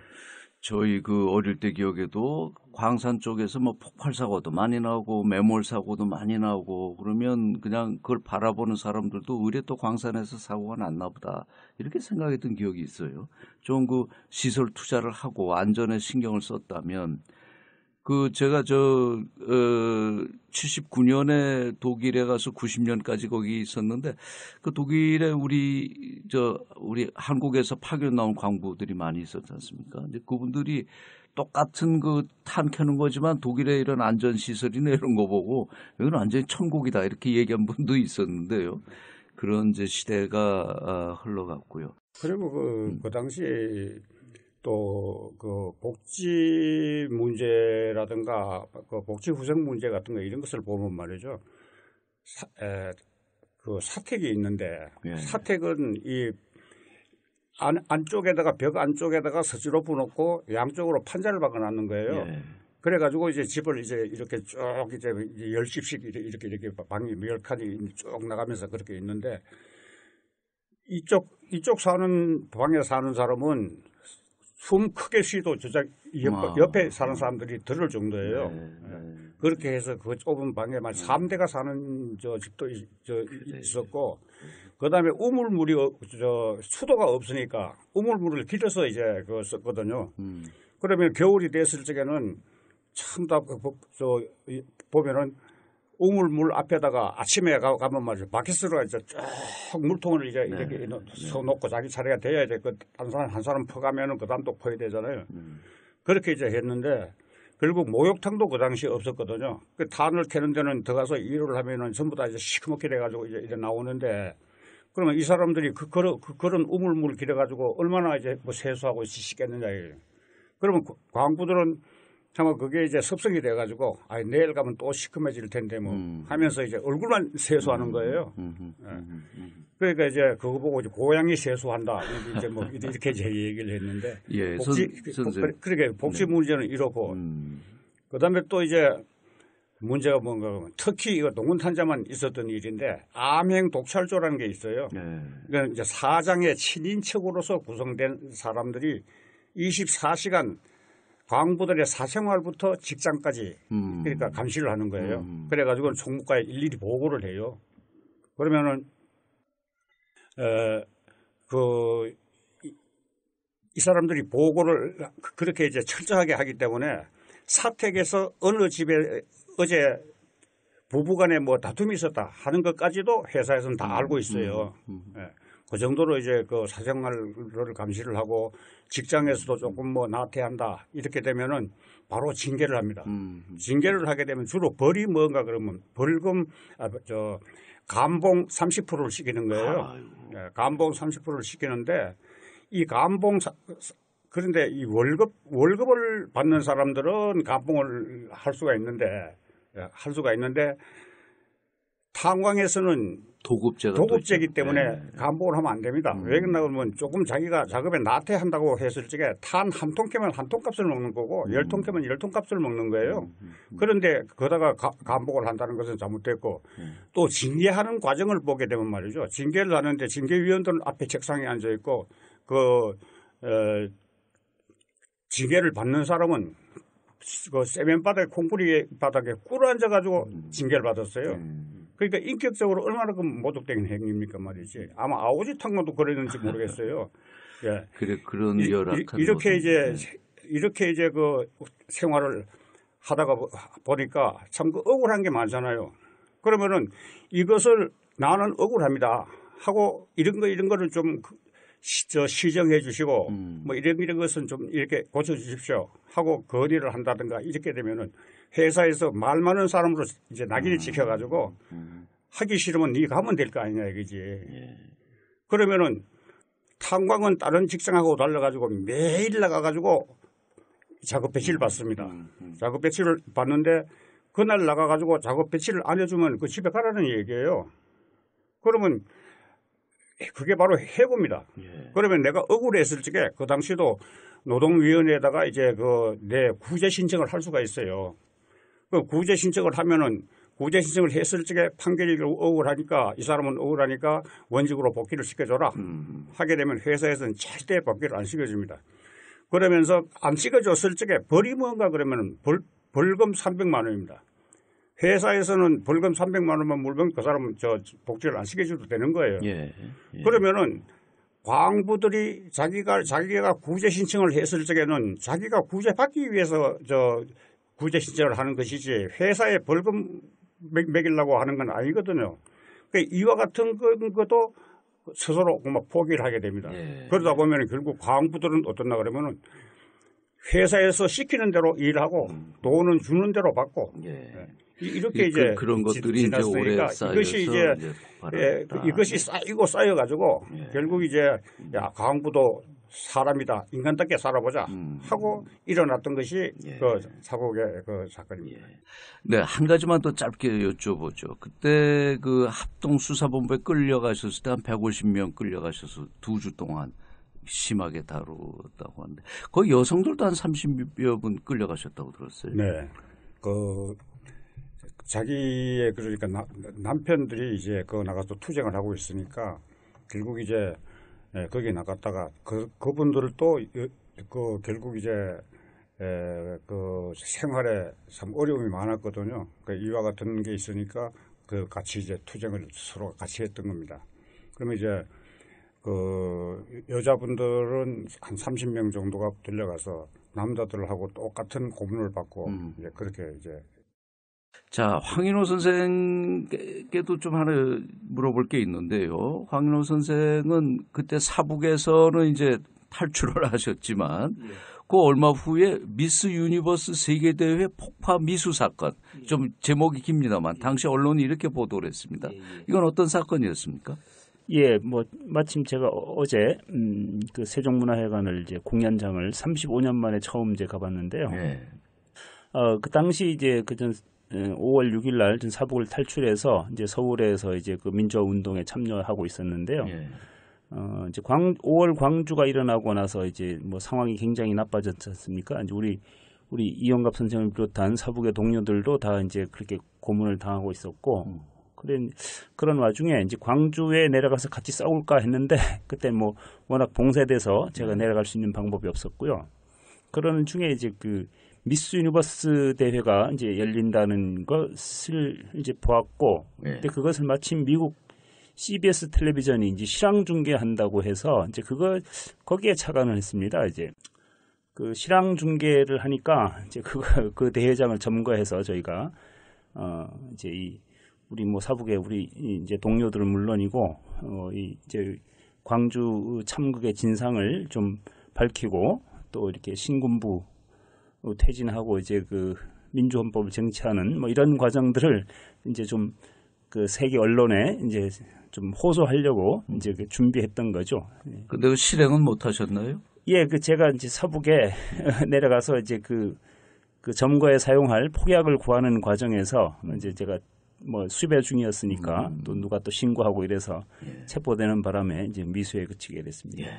저희 그 어릴 때 기억에도 광산 쪽에서 뭐 폭발 사고도 많이 나오고 매몰 사고도 많이 나오고 그러면 그냥 그걸 바라보는 사람들도 의뢰 또 광산에서 사고가 났나 보다 이렇게 생각했던 기억이 있어요. 좀 그 시설 투자를 하고 안전에 신경을 썼다면 그 제가 79년에 독일에 가서 90년까지 거기 있었는데 그 독일에 우리 한국에서 파견 나온 광부들이 많이 있었지 않습니까? 이제 그분들이 똑같은 그 탄 캐는 거지만 독일의 이런 안전 시설이나 이런 거 보고 여기는 완전히 천국이다 이렇게 얘기한 분도 있었는데요. 그런 이제 시대가 흘러갔고요. 그리고 그 당시 또 그 복지 문제라든가 그 복지 후생 문제 같은 거 이런 것을 보면 말이죠. 그 사택이 있는데 사택은 이 안쪽에다가 벽 안쪽에다가 서지로 부놓고 양쪽으로 판자를 박아놨는 거예요. 그래가지고 이제 집을 이제 이렇게 쭉 이제 10집씩 이렇게 방이 몇 칸이 쭉 나가면서 그렇게 있는데 이쪽 사는 방에 사는 사람은 숨 크게 쉬도 옆에 사는 사람들이 들을 정도예요. 그렇게 해서 그 좁은 방에만 3대가 사는 집도 있었고, 그 다음에 우물물이 수도가 없으니까 우물물을 길어서 이제 그거 썼거든요. 그러면 겨울이 됐을 적에는 참 다 보면은 우물물 앞에다가 아침에 가면 말이죠. 바켓으로 이제 쭉 물통을 이제 이렇게 써놓고 자기 차례가 돼야 돼. 한 사람 퍼가면은 그 다음 또 퍼야 되잖아요. 그렇게 이제 했는데 결국 목욕탕도 그 당시에 없었거든요. 그 탄을 캐는 데는 들어가서 일을 하면은 전부 다 이제 시커멓게 돼가지고 이제 나오는데 그러면 이 사람들이 그런 우물물 길어가지고 얼마나 이제 뭐 세수하고 씻겠느냐. 그러면 광부들은 아마 그게 이제 습성이 돼가지고 내일 가면 또 시커매질 텐데 뭐 하면서 이제 얼굴만 세수하는 거예요. 그러니까 이제 그거 보고 이제 고양이 세수한다 이제 뭐 이렇게 이제 얘기를 했는데 그러게 복지 문제는 이렇고 그다음에 또 이제 문제가 뭔가 하면 특히 이거 농군탄자만 있었던 일인데 암행 독찰조라는 게 있어요. 그러니까 이제 사장의 친인척으로서 구성된 사람들이 24시간 광부들의 사생활부터 직장까지 그러니까 감시를 하는 거예요. 그래가지고 총무과에 일일이 보고를 해요. 그러면은 이 사람들이 보고를 그렇게 이제 철저하게 하기 때문에 사택에서 어느 집에 어제 부부간에 뭐 다툼이 있었다 하는 것까지도 회사에서는 다 알고 있어요. 그 정도로 이제 그 사생활을 감시를 하고 직장에서도 조금 뭐 나태한다 이렇게 되면은 바로 징계를 합니다. 징계를 하게 되면 주로 벌이 뭔가 그러면 벌금 감봉 30%를 시키는 거예요. 감봉 30%를 시키는데 이 감봉 그런데 이 월급을 받는 사람들은 감봉을 할 수가 있는데 탄광에서는 도급제이기 때문에 네. 간복을 하면 안 됩니다. 왜 그러냐면 조금 자기가 작업에 나태한다고 했을 적에 탄 한 통 캐면 한 통 값을 먹는 거고 10통 캐면 10통 값을 먹는 거예요. 그런데 거다가 간복을 한다는 것은 잘못됐고 또 징계하는 과정을 보게 되면 말이죠. 징계를 하는데 징계위원들은 앞에 책상에 앉아 있고 징계를 받는 사람은 그 세면 바닥에 콩뿌리 바닥에 꿇어 앉아가지고 징계를 받았어요. 그러니까 인격적으로 얼마나 그 모독된 행위입니까 말이지. 아마 아오지 탕마도 그랬는지 모르겠어요. 예. 그래 그런 열악한 이렇게 이제 그 생활을 하다가 보니까 참 그 억울한 게 많잖아요. 그러면은 이것을 나는 억울합니다 하고 이런 거를 좀 시정해 주시고 뭐 이런 것은 좀 이렇게 고쳐 주십시오 하고 건의를 한다든가 이렇게 되면은 회사에서 말 많은 사람으로 이제 낙인을 찍혀가지고 하기 싫으면 네가 하면 될 거 아니냐 이거지. 그러면은 탄광은 다른 직장하고 달라가지고 매일 나가가지고 작업 배치를 받습니다. 작업 배치를 받는데 그날 나가가지고 작업 배치를 안 해주면 그 집에 가라는 얘기예요. 그러면 그게 바로 해고입니다. 그러면 내가 억울했을 적에 그 당시도 노동위원회에다가 이제 내 구제 신청을 할 수가 있어요. 그 구제 신청을 하면은 구제 신청을 했을 적에 판결이 억울하니까 이 사람은 억울하니까 원직으로 복귀를 시켜줘라 하게 되면 회사에서는 절대 복귀를 안 시켜줍니다. 그러면서 안 시켜줬을 적에 벌이 뭔가 그러면은 벌금 300만 원입니다. 회사에서는 벌금 300만 원만 물면 그 사람은 복직을 안 시켜줘도 되는 거예요. 그러면은 광부들이 자기가 구제 신청을 했을 적에는 자기가 구제 받기 위해서 구제 신청을 하는 것이지 회사에 벌금 매기려고 하는 건 아니거든요. 그러니까 이와 같은 것도 스스로 포기를 하게 됩니다. 그러다 보면 결국 광부들은 어떻나 그러면은 회사에서 시키는 대로 일하고 돈은 주는 대로 받고 이렇게 이제 그런 것들이 이제 오래 쌓여서 이것이 쌓여가지고 결국 이제 광부도 사람이다. 인간답게 살아보자 하고 일어났던 것이 그 사국의 그 사건입니다. 네, 한 가지만 더 짧게 여쭤보죠. 그때 그 합동수사본부에 끌려가셨을 때 한 150명 끌려가셔서 2주 동안 심하게 다루었다고 하는데 거기 여성들도 한 30여 분 끌려가셨다고 들었어요. 네. 자기의 그러니까 남편들이 이제 나가서 투쟁을 하고 있으니까 결국 이제 거기 나갔다가 그분들도 결국 이제 생활에 참 어려움이 많았거든요. 이와 같은 게 있으니까 같이 이제 투쟁을 서로 같이 했던 겁니다. 그러면 이제 여자분들은 한 30명 정도가 들려가서 남자들하고 똑같은 고문을 받고 이제 그렇게 이제. 자, 황인호 선생께도 좀 하나 물어볼 게 있는데요. 황인호 선생은 그때 사북에서는 이제 탈출을 하셨지만 그 얼마 후에 미스 유니버스 세계대회 폭파 미수 사건, 좀 제목이 깁니다만 당시 언론이 이렇게 보도를 했습니다. 이건 어떤 사건이었습니까? 예, 마침 제가 어제 그 세종문화회관을 이제 공연장을 35년 만에 처음 이제 가봤는데요. 그 당시 이제 5월 6일 날 사북을 탈출해서 이제 서울에서 이제 그 민주화 운동에 참여하고 있었는데요. 이제 5월 광주가 일어나고 나서 이제 상황이 굉장히 나빠졌지 않습니까? 이제 우리 이영갑 선생을 비롯한 사북의 동료들도 다 이제 그렇게 고문을 당하고 있었고, 그런 와중에 이제 광주에 내려가서 같이 싸울까 했는데 그때 워낙 봉쇄돼서 제가 내려갈 수 있는 방법이 없었고요. 그런 중에 이제 미스 유니버스 대회가 이제 열린다는 것을 이제 보았고, 근데 그것을 마침 미국 CBS 텔레비전이 이제 실황 중계한다고 해서 이제 거기에 착안을 했습니다. 이제 그 실황 중계를 하니까 이제 그 대회장을 점거해서 저희가 이제 우리 사북의 우리 이제 동료들은 물론이고 이제 광주 참극의 진상을 좀 밝히고 또 이렇게 신군부 퇴진하고 이제 민주헌법을 쟁취하는 이런 과정들을 이제 좀 세계 언론에 이제 좀 호소하려고 이제 준비했던 거죠. 근데 실행은 못 하셨나요? 예, 제가 이제 사북에 내려가서 이제 그 점거에 사용할 폭약을 구하는 과정에서 이제 제가 뭐 수배 중이었으니까 또 누가 또 신고하고 이래서 체포되는 바람에 이제 미수에 그치게 됐습니다.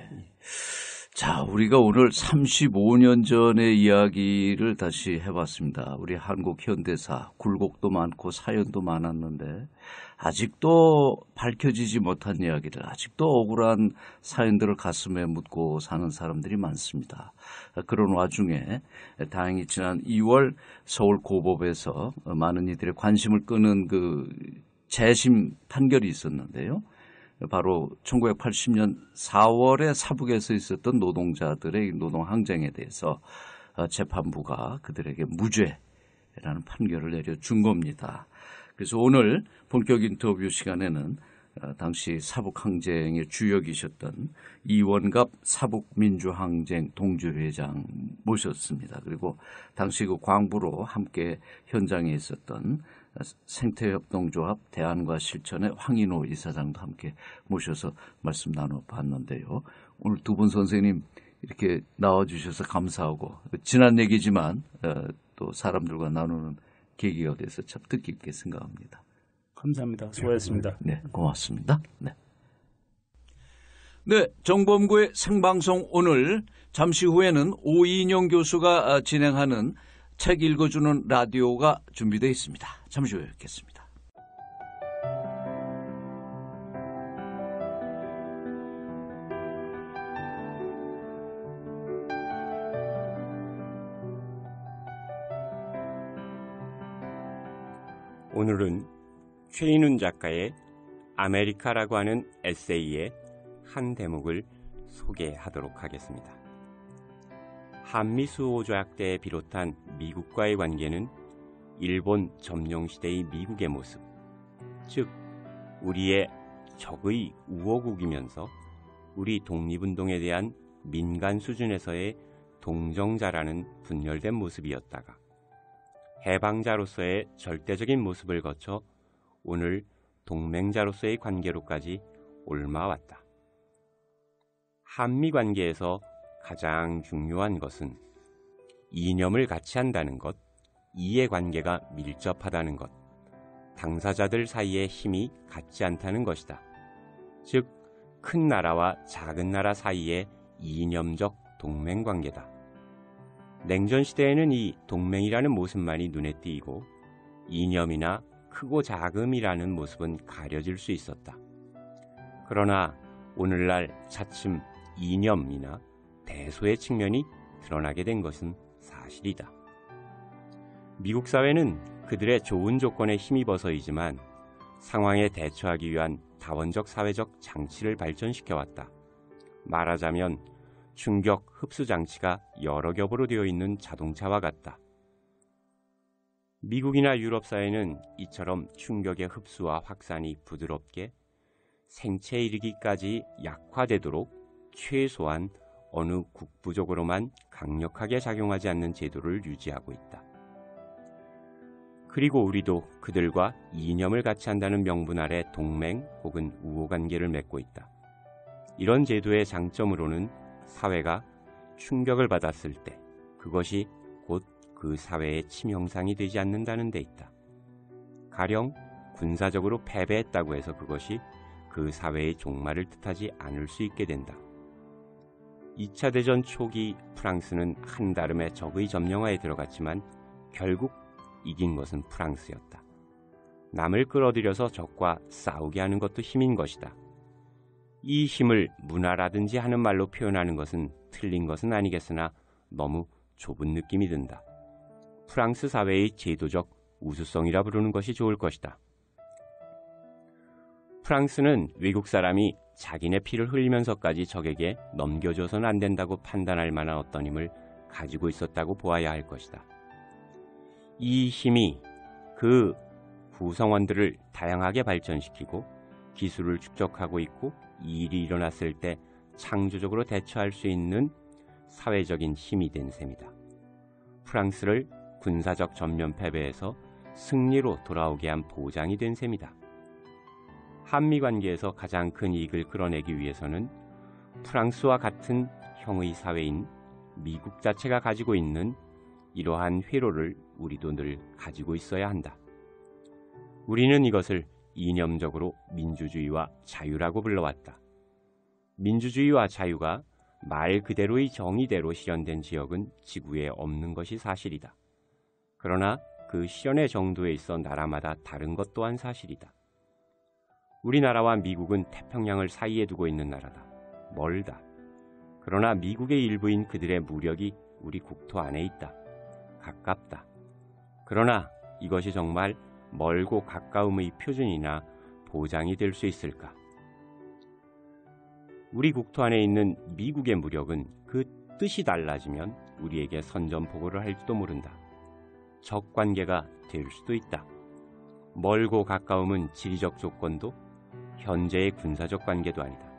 자, 우리가 오늘 35년 전의 이야기를 다시 해봤습니다. 우리 한국 현대사, 굴곡도 많고 사연도 많았는데 아직도 밝혀지지 못한 이야기들, 아직도 억울한 사연들을 가슴에 묻고 사는 사람들이 많습니다. 그런 와중에 다행히 지난 2월 서울고법에서 많은 이들의 관심을 끄는 그 재심 판결이 있었는데요. 바로 1980년 4월에 사북에서 있었던 노동자들의 노동항쟁에 대해서 재판부가 그들에게 무죄라는 판결을 내려준 겁니다. 그래서 오늘 본격 인터뷰 시간에는 당시 사북항쟁의 주역이셨던 이원갑 사북민주항쟁 동주회장 모셨습니다. 그리고 당시 그 광부로 함께 현장에 있었던 생태협동조합 대안과 실천의 황인호 이사장도 함께 모셔서 말씀 나눠봤는데요. 오늘 두 분 선생님 이렇게 나와주셔서 감사하고 지난 얘기지만 또 사람들과 나누는 계기가 돼서 참 뜻깊게 생각합니다. 감사합니다. 수고하셨습니다. 네, 고맙습니다. 네. 네, 정범구의 생방송 오늘 잠시 후에는 오인영 교수가 진행하는 책 읽어주는 라디오가 준비되어 있습니다. 잠시 후에 뵙겠습니다. 오늘은 최인훈 작가의 아메리카라고 하는 에세이의 한 대목을 소개하도록 하겠습니다. 한미수호조약 때에 비롯한 미국과의 관계는 일본 점령시대의 미국의 모습, 즉 우리의 적의 우호국이면서 우리 독립운동에 대한 민간 수준에서의 동정자라는 분열된 모습이었다가 해방자로서의 절대적인 모습을 거쳐 오늘 동맹자로서의 관계로까지 옮아왔다. 한미 관계에서 가장 중요한 것은 이념을 같이 한다는 것, 이해관계가 밀접하다는 것, 당사자들 사이의 힘이 같지 않다는 것이다. 즉, 큰 나라와 작은 나라 사이의 이념적 동맹관계다. 냉전 시대에는 이 동맹이라는 모습만이 눈에 띄고 이념이나 크고 작음이라는 모습은 가려질 수 있었다. 그러나 오늘날 차츰 이념이나 대소의 측면이 드러나게 된 것은 사실이다. 미국 사회는 그들의 좋은 조건에 힘입어서이지만 상황에 대처하기 위한 다원적 사회적 장치를 발전시켜왔다. 말하자면 충격 흡수 장치가 여러 겹으로 되어 있는 자동차와 같다. 미국이나 유럽 사회는 이처럼 충격의 흡수와 확산이 부드럽게 생체에 이르기까지 약화되도록 최소한 어느 국부적으로만 강력하게 작용하지 않는 제도를 유지하고 있다. 그리고 우리도 그들과 이념을 같이 한다는 명분 아래 동맹 혹은 우호관계를 맺고 있다. 이런 제도의 장점으로는 사회가 충격을 받았을 때 그것이 곧 그 사회의 치명상이 되지 않는다는 데 있다. 가령 군사적으로 패배했다고 해서 그것이 그 사회의 종말을 뜻하지 않을 수 있게 된다. 2차 대전 초기 프랑스는 한다름의 적의 점령하에 들어갔지만 결국 이긴 것은 프랑스였다. 남을 끌어들여서 적과 싸우게 하는 것도 힘인 것이다. 이 힘을 문화라든지 하는 말로 표현하는 것은 틀린 것은 아니겠으나 너무 좁은 느낌이 든다. 프랑스 사회의 제도적 우수성이라 부르는 것이 좋을 것이다. 프랑스는 외국 사람이 자기네 피를 흘리면서까지 적에게 넘겨줘서는 안 된다고 판단할 만한 어떤 힘을 가지고 있었다고 보아야 할 것이다. 이 힘이 그 구성원들을 다양하게 발전시키고 기술을 축적하고 있고 일이 일어났을 때 창조적으로 대처할 수 있는 사회적인 힘이 된 셈이다. 프랑스를 군사적 전면 패배에서 승리로 돌아오게 한 보장이 된 셈이다. 한미 관계에서 가장 큰 이익을 끌어내기 위해서는 프랑스와 같은 형의 사회인 미국 자체가 가지고 있는 이러한 회로를 우리도 늘 가지고 있어야 한다. 우리는 이것을 이념적으로 민주주의와 자유라고 불러왔다. 민주주의와 자유가 말 그대로의 정의대로 실현된 지역은 지구에 없는 것이 사실이다. 그러나 그 실현의 정도에 있어 나라마다 다른 것 또한 사실이다. 우리나라와 미국은 태평양을 사이에 두고 있는 나라다. 멀다. 그러나 미국의 일부인 그들의 무력이 우리 국토 안에 있다. 가깝다. 그러나 이것이 정말 멀고 가까움의 표준이나 보장이 될 수 있을까? 우리 국토 안에 있는 미국의 무력은 그 뜻이 달라지면 우리에게 선전포고를 할지도 모른다. 적관계가 될 수도 있다. 멀고 가까움은 지리적 조건도 현재의 군사적 관계도 아니다.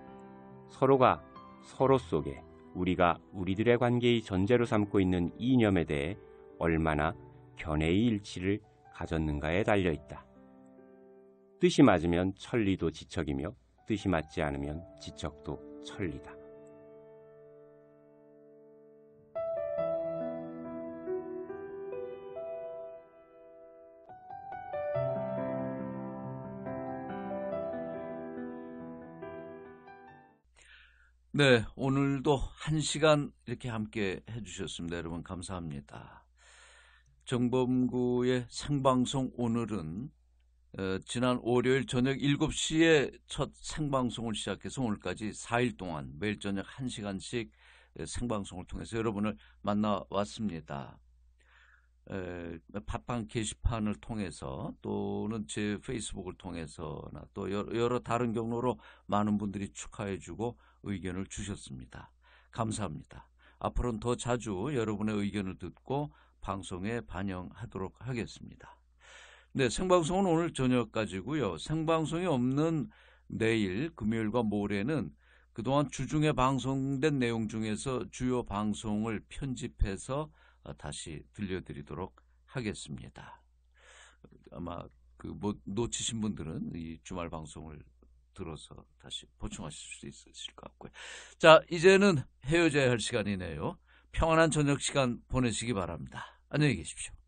서로가 서로 속에 우리가 우리들의 관계의 전제로 삼고 있는 이념에 대해 얼마나 견해의 일치를 가졌는가에 달려있다. 뜻이 맞으면 천리도 지척이며 뜻이 맞지 않으면 지척도 천리다. 네, 오늘도 1시간 이렇게 함께 해주셨습니다. 여러분 감사합니다. 정범구의 생방송 오늘은 지난 월요일 저녁 7시에 첫 생방송을 시작해서 오늘까지 4일 동안 매일 저녁 1시간씩 생방송을 통해서 여러분을 만나왔습니다. 팟빵 게시판을 통해서 또는 제 페이스북을 통해서나 또 여러 다른 경로로 많은 분들이 축하해주고 의견을 주셨습니다. 감사합니다. 앞으로는 더 자주 여러분의 의견을 듣고 방송에 반영하도록 하겠습니다. 네, 생방송은 오늘 저녁까지고요. 생방송이 없는 내일 금요일과 모레는 그동안 주중에 방송된 내용 중에서 주요 방송을 편집해서 다시 들려드리도록 하겠습니다. 아마 놓치신 분들은 이 주말 방송을 들어서 다시 보충하실 수 있으실 것 같고요. 자, 이제는 헤어져야 할 시간이네요. 평안한 저녁 시간 보내시기 바랍니다. 안녕히 계십시오.